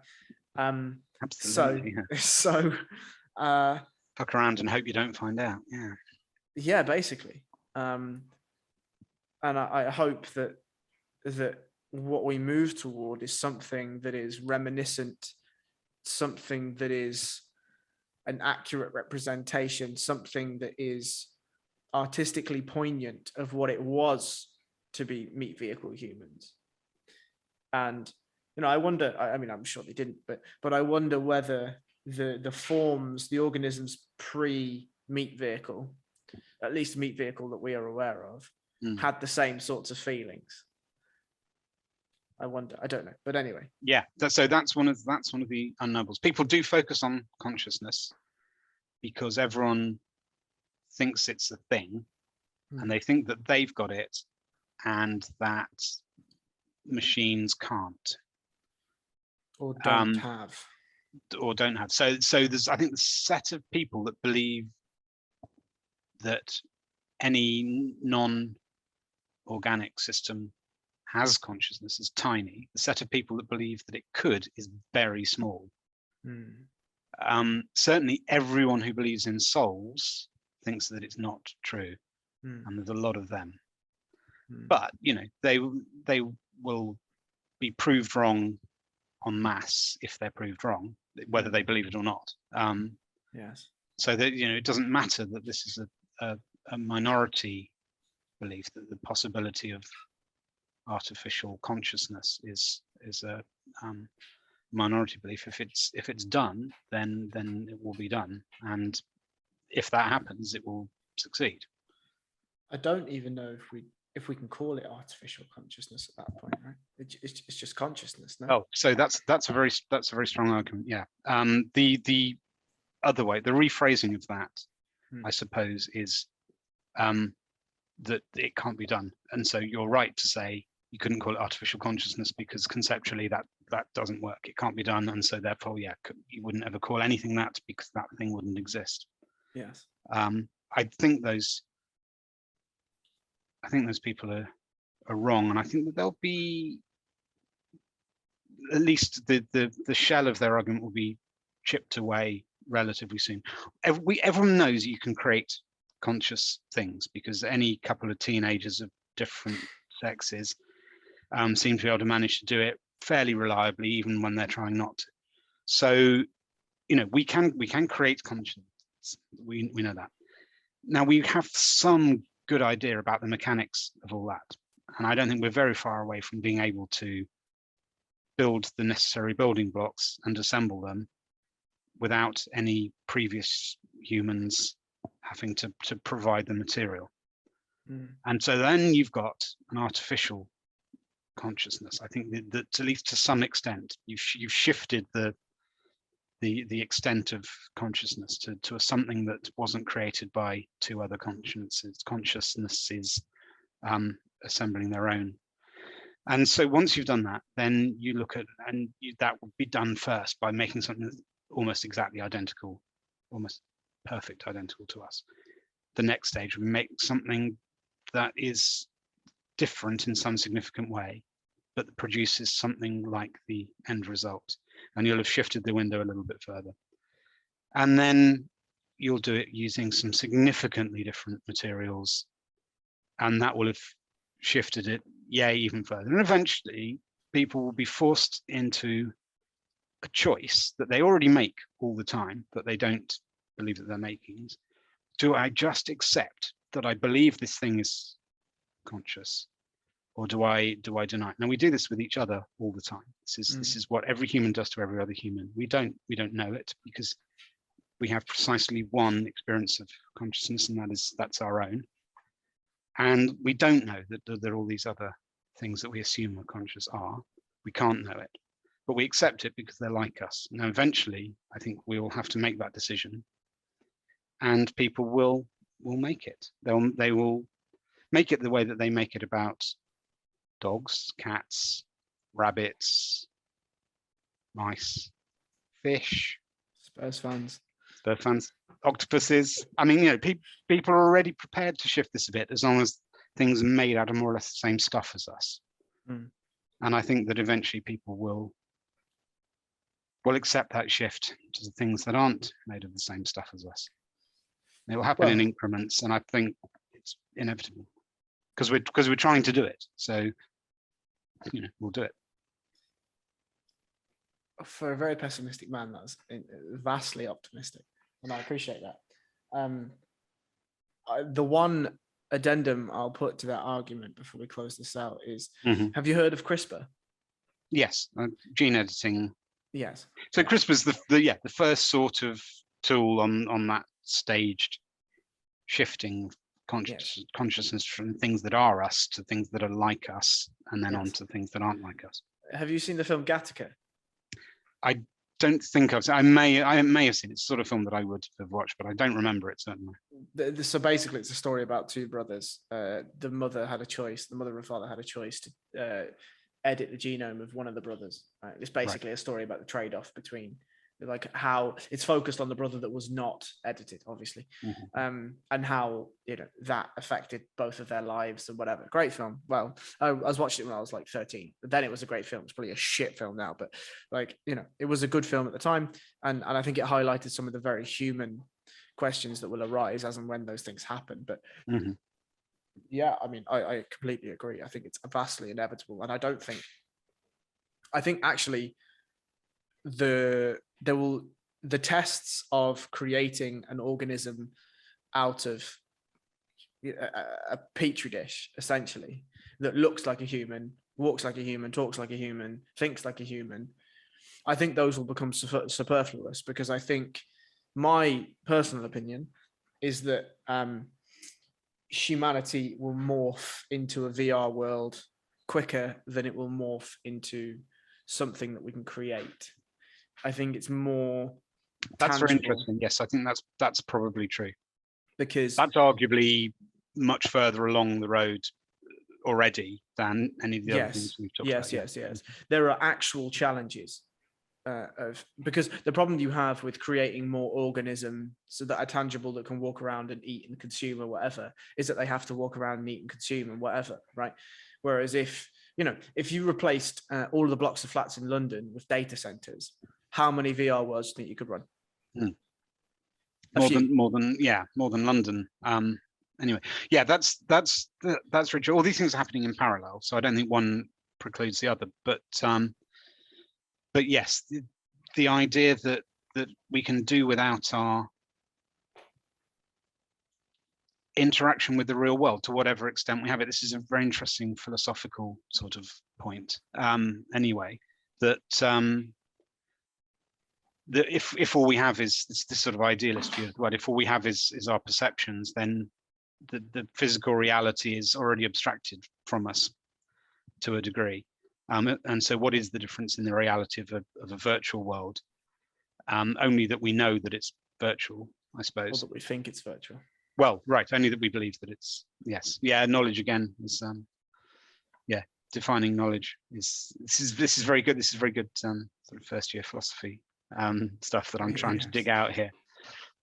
Absolutely. So fuck around and hope you don't find out. Yeah, basically. And I hope that what we move toward is something that is reminiscent, something that is an accurate representation, something that is artistically poignant of what it was to be meat vehicle humans. And I wonder, I mean, I'm sure they didn't, but I wonder whether the forms, the organisms pre-meat vehicle, at least meat vehicle that we are aware of, had the same sorts of feelings. I wonder. I don't know, but anyway. Yeah. So that's one of the unknowables. People do focus on consciousness because everyone thinks it's a thing, and they think that they've got it, and that machines can't, or don't have. So there's, I think, the set of people that believe that any non-organic system has consciousness is tiny. The set of people that believe that it could is very small. Certainly everyone who believes in souls thinks that it's not true, and there's a lot of them. But they will be proved wrong en masse if they're proved wrong, whether they believe it or not. Yes. So that it doesn't matter that this is a minority belief, that the possibility of artificial consciousness is a minority belief. If it's done, then it will be done, and if that happens, it will succeed. I don't even know if we can call it artificial consciousness at that point, right? It's just consciousness, no? Oh, so that's a very strong argument. Yeah. The other way, the rephrasing of that, I suppose, is that it can't be done. And so you're right to say you couldn't call it artificial consciousness because conceptually that doesn't work. It can't be done, and so therefore, yeah, you wouldn't ever call anything that because that thing wouldn't exist. Yes. I think those people are wrong, and I think that there'll be, at least the shell of their argument will be chipped away relatively soon. Everyone knows you can create conscious things because any couple of teenagers of different sexes seem to be able to manage to do it fairly reliably, even when they're trying not to. So we can create consciousness. We know that. Now we have some good idea about the mechanics of all that, and I don't think we're very far away from being able to build the necessary building blocks and assemble them without any previous humans having to provide the material. And so then you've got an artificial consciousness. I think that at least to some extent you've shifted the extent of consciousness to something that wasn't created by two other consciousnesses assembling their own. And so once you've done that, then you look at, and that would be done first by making something that's almost exactly identical, almost perfect identical to us. The next stage, we make something that is different in some significant way, but produces something like the end result. And you'll have shifted the window a little bit further. And then you'll do it using some significantly different materials. And that will have shifted it, even further. And eventually people will be forced into a choice that they already make all the time, but they don't believe that they're making. Do I just accept that I believe this thing is conscious, or do I deny it? Now we do this with each other all the time. This is what every human does to every other human. We don't know it because we have precisely one experience of consciousness, and that's our own. And we don't know that there are all these other things that we assume are conscious are. We can't know it, but we accept it because they're like us. Now eventually I think we will have to make that decision, and people will make it. They will make it the way that they make it about dogs, cats, rabbits, mice, fish, Spurs fans, octopuses. I mean, people are already prepared to shift this a bit as long as things are made out of more or less the same stuff as us. And I think that eventually people will accept that shift to the things that aren't made of the same stuff as us. It will happen in increments, and I think it's inevitable because we're trying to do it. So we'll do it. For a very pessimistic man, that's vastly optimistic, and I appreciate that. The one addendum I'll put to that argument before we close this out is, have you heard of CRISPR? Yes, gene editing. Yes. So CRISPR is the first sort of tool on that staged shifting consciousness from things that are us to things that are like us, and then on to things that aren't like us. Have you seen the film Gattaca? I don't think I've seen. I may have seen it. It's the sort of film that I would have watched, but I don't remember it certainly. So basically, it's a story about two brothers. The mother and father had a choice to edit the genome of one of the brothers. Right? It's basically a story about the trade-off between like how it's focused on the brother that was not edited, obviously, and how that affected both of their lives and whatever. Great film. Well, I was watching it when I was like 13, but then it was a great film. It's probably a shit film now, but it was a good film at the time, and I think it highlighted some of the very human questions that will arise as and when those things happen. But I mean, I completely agree. I think it's vastly inevitable, and I think actually the tests of creating an organism out of a petri dish, essentially, that looks like a human, walks like a human, talks like a human, thinks like a human, I think those will become superfluous, because I think my personal opinion is that humanity will morph into a VR world quicker than it will morph into something that we can create. I think it's more that's tangible. Very interesting. Yes, I think that's probably true, because that's arguably much further along the road already than any of the other things we've talked about. Yes. There are actual challenges because the problem you have with creating more organisms that are tangible, that can walk around and eat and consume or whatever, is that they have to walk around and eat and consume and whatever, right? Whereas if you replaced all of the blocks of flats in London with data centers, how many VR worlds do you think you could run? More than London. Anyway, that's Richard. All these things are happening in parallel, so I don't think one precludes the other. But yes, the idea that that we can do without our interaction with the real world, to whatever extent we have it. This is a very interesting philosophical sort of point. Anyway, that if all we have is this sort of idealist view of the world, if all we have is our perceptions, then the physical reality is already abstracted from us to a degree. And so what is the difference in the reality of a virtual world? Only that we know that it's virtual, I suppose. Or that we think it's virtual. Well, right, only that we believe that it's, yes. Yeah, knowledge again is, defining knowledge is, this is very good. This is very good sort of first year philosophy stuff that I'm trying to dig out here.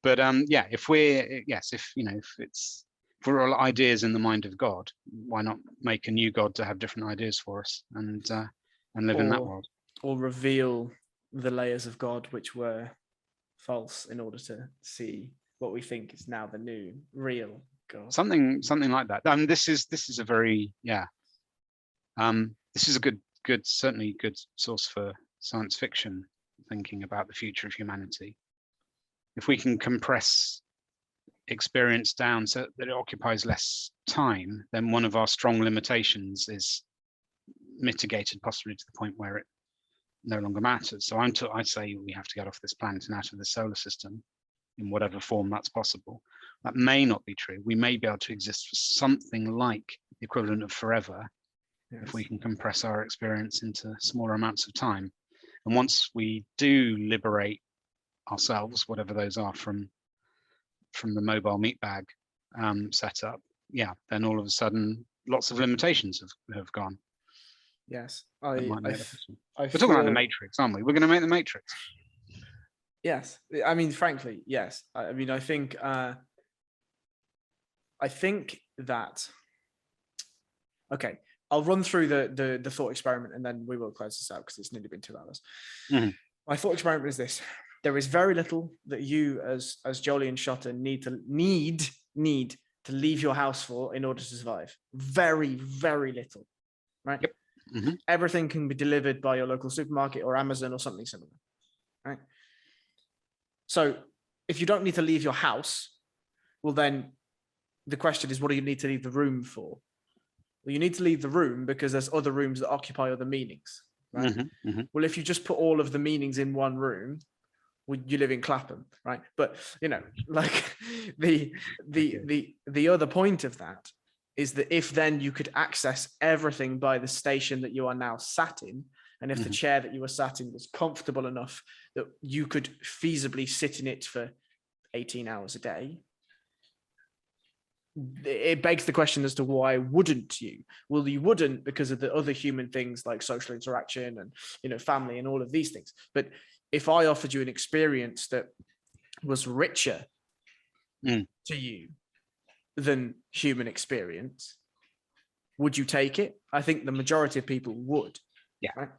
But if we're, if we're all ideas in the mind of God, why not make a new God to have different ideas for us and live in that world? Or reveal the layers of God which were false in order to see what we think is now the new real God. Something like that. This is a very, this is a good certainly good source for science fiction thinking about the future of humanity. If we can compress experience down so that it occupies less time, then one of our strong limitations is mitigated, possibly to the point where it no longer matters. So I say we have to get off this planet and out of the solar system in whatever form that's possible. That may not be true. We may be able to exist for something like the equivalent of forever, yes, if we can compress our experience into smaller amounts of time. And once we do liberate ourselves, whatever those are, from the mobile meat bag setup, then all of a sudden lots of limitations have gone. Yes, we're talking about the Matrix, aren't we? We're going to make the Matrix. Yes, I mean, frankly, yes. I mean, I think that. Okay, I'll run through the thought experiment and then we will close this out because it's nearly been 2 hours. Mm-hmm. My thought experiment is this: there is very little that you, as Jolyon Shotton, need to leave your house for in order to survive. Very, very little, right? Yep. Mm-hmm. Everything can be delivered by your local supermarket or Amazon or something similar, right? So if you don't need to leave your house, well, then the question is, what do you need to leave the room for? Well, you need to leave the room because there's other rooms that occupy other meanings, right? Mm-hmm. Mm-hmm. Well, if you just put all of the meanings in one room, well, you live in Clapham, right? But like the other point of that is that if then you could access everything by the station that you are now sat in, and if the chair that you were sat in was comfortable enough that you could feasibly sit in it for 18 hours a day, it begs the question as to why wouldn't you? Well, you wouldn't because of the other human things like social interaction and family and all of these things. But if I offered you an experience that was richer to you than human experience, would you take it? I think the majority of people would. Yeah. Right?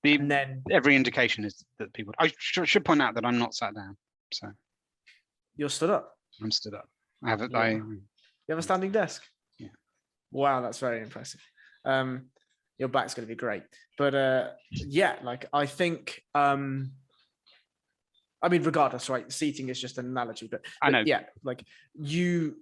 And then every indication is that people. I should point out that I'm not sat down. So you're stood up. I'm stood up. I have it. You have a standing desk. Yeah. Wow, that's very impressive. Your back's going to be great. But I think. I mean, regardless, right? Seating is just an analogy, but I know. Yeah, like you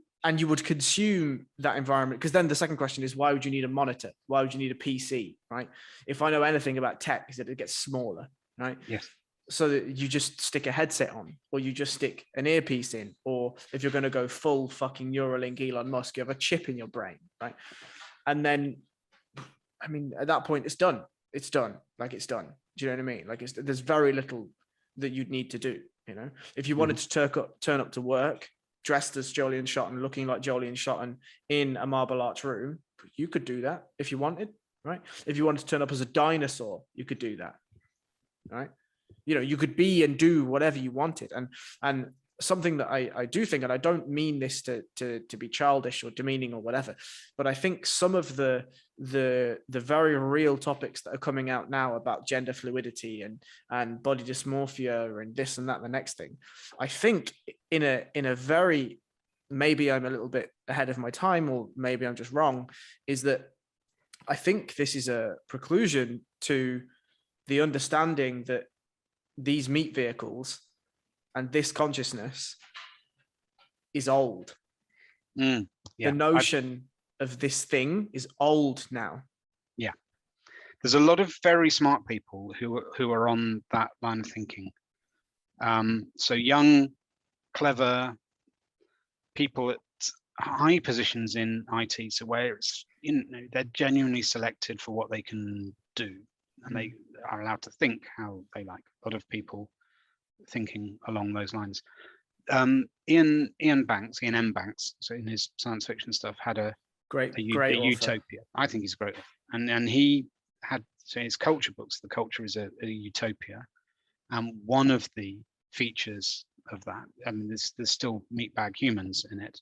would consume that environment, because then the second question is, why would you need a monitor? Why would you need a PC, right? If I know anything about tech, is that it gets smaller, right? Yes. So that you just stick a headset on, or you just stick an earpiece in, or if you're going to go full fucking Neuralink Elon Musk, you have a chip in your brain, right? And then, I mean, at that point, it's done. It's done. Like, it's done. Do you know what I mean? Like, there's very little that you'd need to do. If you wanted to turn up to work dressed as Jolyon Shotton, looking like Jolyon Shotton in a Marble Arch room, you could do that if you wanted, right? If you wanted to turn up as a dinosaur, you could do that, right? You could be and do whatever you wanted. And something that I do think, and I don't mean this to be childish or demeaning or whatever, but I think some of the very real topics that are coming out now about gender fluidity and body dysmorphia and this and that, the next thing, I think in a very, maybe I'm a little bit ahead of my time, or maybe I'm just wrong, is that I think this is a preclusion to the understanding that these meat vehicles and this consciousness is old. Yeah, the notion of this thing is old now. Yeah, there's a lot of very smart people who are on that line of thinking. So young, clever people at high positions in IT, so where it's, they're genuinely selected for what they can do, and they are allowed to think how they like. A lot of people thinking along those lines. Ian M. Banks, so in his science fiction stuff, had a great utopia. I think he's great, and he had, so his culture books. The culture is a utopia, and one of the features of that, I mean, there's still meatbag humans in it,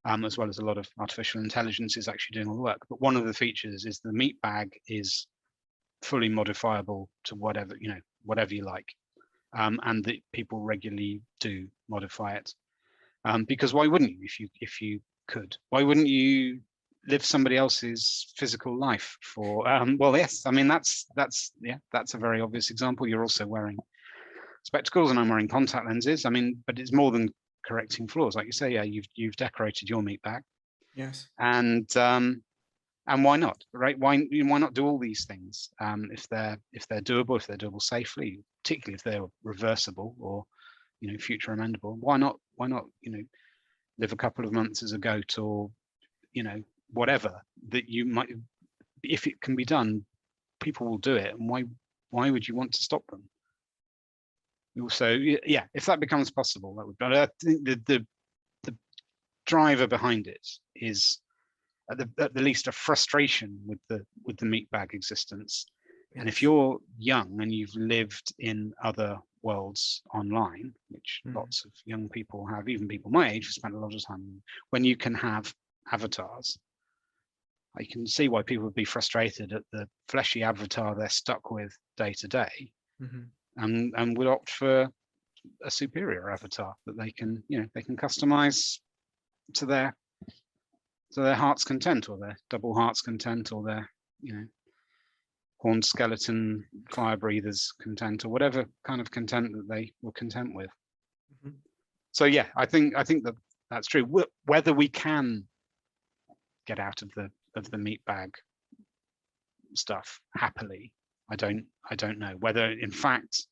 as well as a lot of artificial intelligence is actually doing all the work. But one of the features is the meatbag is fully modifiable to whatever you like, and that people regularly do modify it, because why wouldn't you? If you could, why wouldn't you live somebody else's physical life for? Well, yes, I mean that's a very obvious example. You're also wearing spectacles, and I'm wearing contact lenses. I mean, but it's more than correcting flaws, like you say. Yeah, you've decorated your meat bag. Yes. And why not, right? Why not do all these things if they're doable, if they're doable safely, particularly if they're reversible or future amendable? Why not live a couple of months as a goat, or whatever that you might, if it can be done, people will do it. And why would you want to stop them? Also, yeah, if that becomes possible, that would. But I think the driver behind it is at the least a frustration with the meatbag existence. Yes. And if you're young and you've lived in other worlds online, which lots of young people have, even people my age have spent a lot of time, when you can have avatars, I can see why people would be frustrated at the fleshy avatar they're stuck with day to day, and would opt for a superior avatar that they can customize to their heart's content, or their double heart's content, or their horned skeleton fire breathers content, or whatever kind of content that they were content with. So yeah, I think that's true. Whether we can get out of the meat bag stuff happily, I don't know. Whether in fact,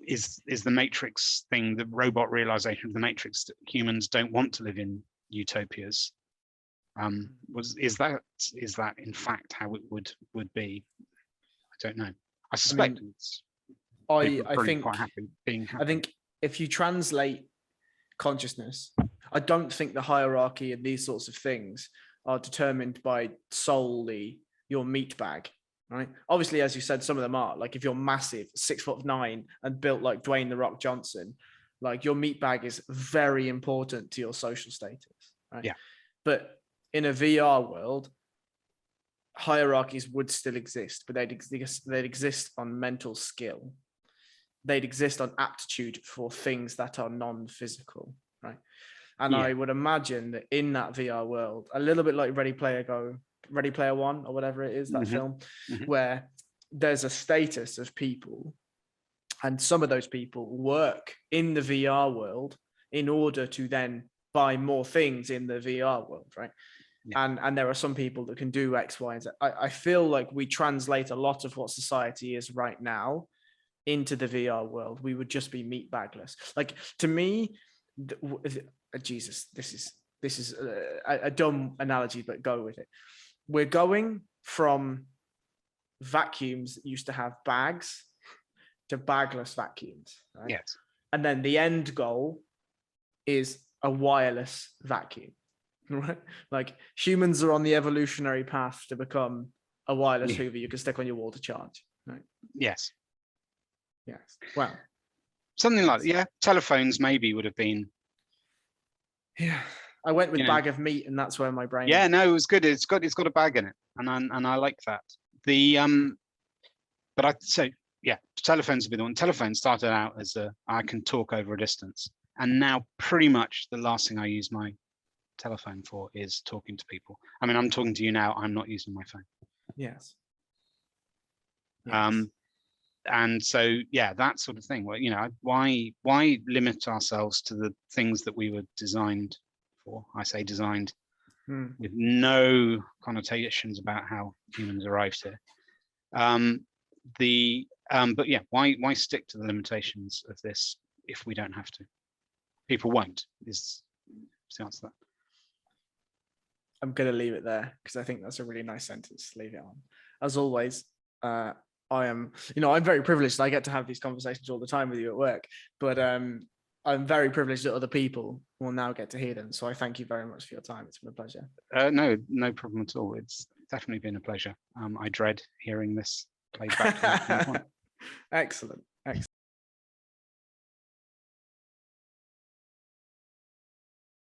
is the Matrix thing, the robot realization of the Matrix, that humans don't want to live in utopias, is that in fact how it would be? I don't know. I suspect I think quite happy being happy. I think if you translate consciousness, I don't think the hierarchy and these sorts of things are determined by solely your meat bag. Right. Obviously, as you said, some of them are. Like if you're massive, 6'9", and built like Dwayne "The Rock" Johnson, like your meat bag is very important to your social status. Right. Yeah. But in a VR world, hierarchies would still exist, but they'd exist on mental skill. They'd exist on aptitude for things that are non-physical. Right. And I would imagine that in that VR world, a little bit like Ready Player One, or whatever it is, that film, where there's a status of people, and some of those people work in the VR world in order to then buy more things in the VR world, right? Yeah. And there are some people that can do X, Y, and Z. I feel like we translate a lot of what society is right now into the VR world. We would just be meat bagless. Like, to me, Jesus, this is a dumb analogy, but go with it. We're going from vacuums that used to have bags to bagless vacuums, right? Yes. And then the end goal is a wireless vacuum, right? Like humans are on the evolutionary path to become a wireless Hoover you can stick on your wall to charge, right? Yes. Yes. Well, something like telephones maybe would have been. Yeah. I went with bag of meat, and that's where my brain. Yeah, no, it was good. It's got a bag in it, and I like that. Telephones would be the one. Telephones started out as I can talk over a distance, and now pretty much the last thing I use my telephone for is talking to people. I mean, I'm talking to you now. I'm not using my phone. Yes. And so, yeah, that sort of thing. Well, you know, why limit ourselves to the things that we were designed for? I say designed with no connotations about how humans arrived here. But yeah, why stick to the limitations of this if we don't have to? People won't, is the answer to that. I'm going to leave it there because I think that's a really nice sentence to leave it on. As always, I am, I'm very privileged. I get to have these conversations all the time with you at work, but I'm very privileged that other people will now get to hear them. So I thank you very much for your time. It's been a pleasure. No problem at all. It's definitely been a pleasure. I dread hearing this played back to me at some point. Excellent.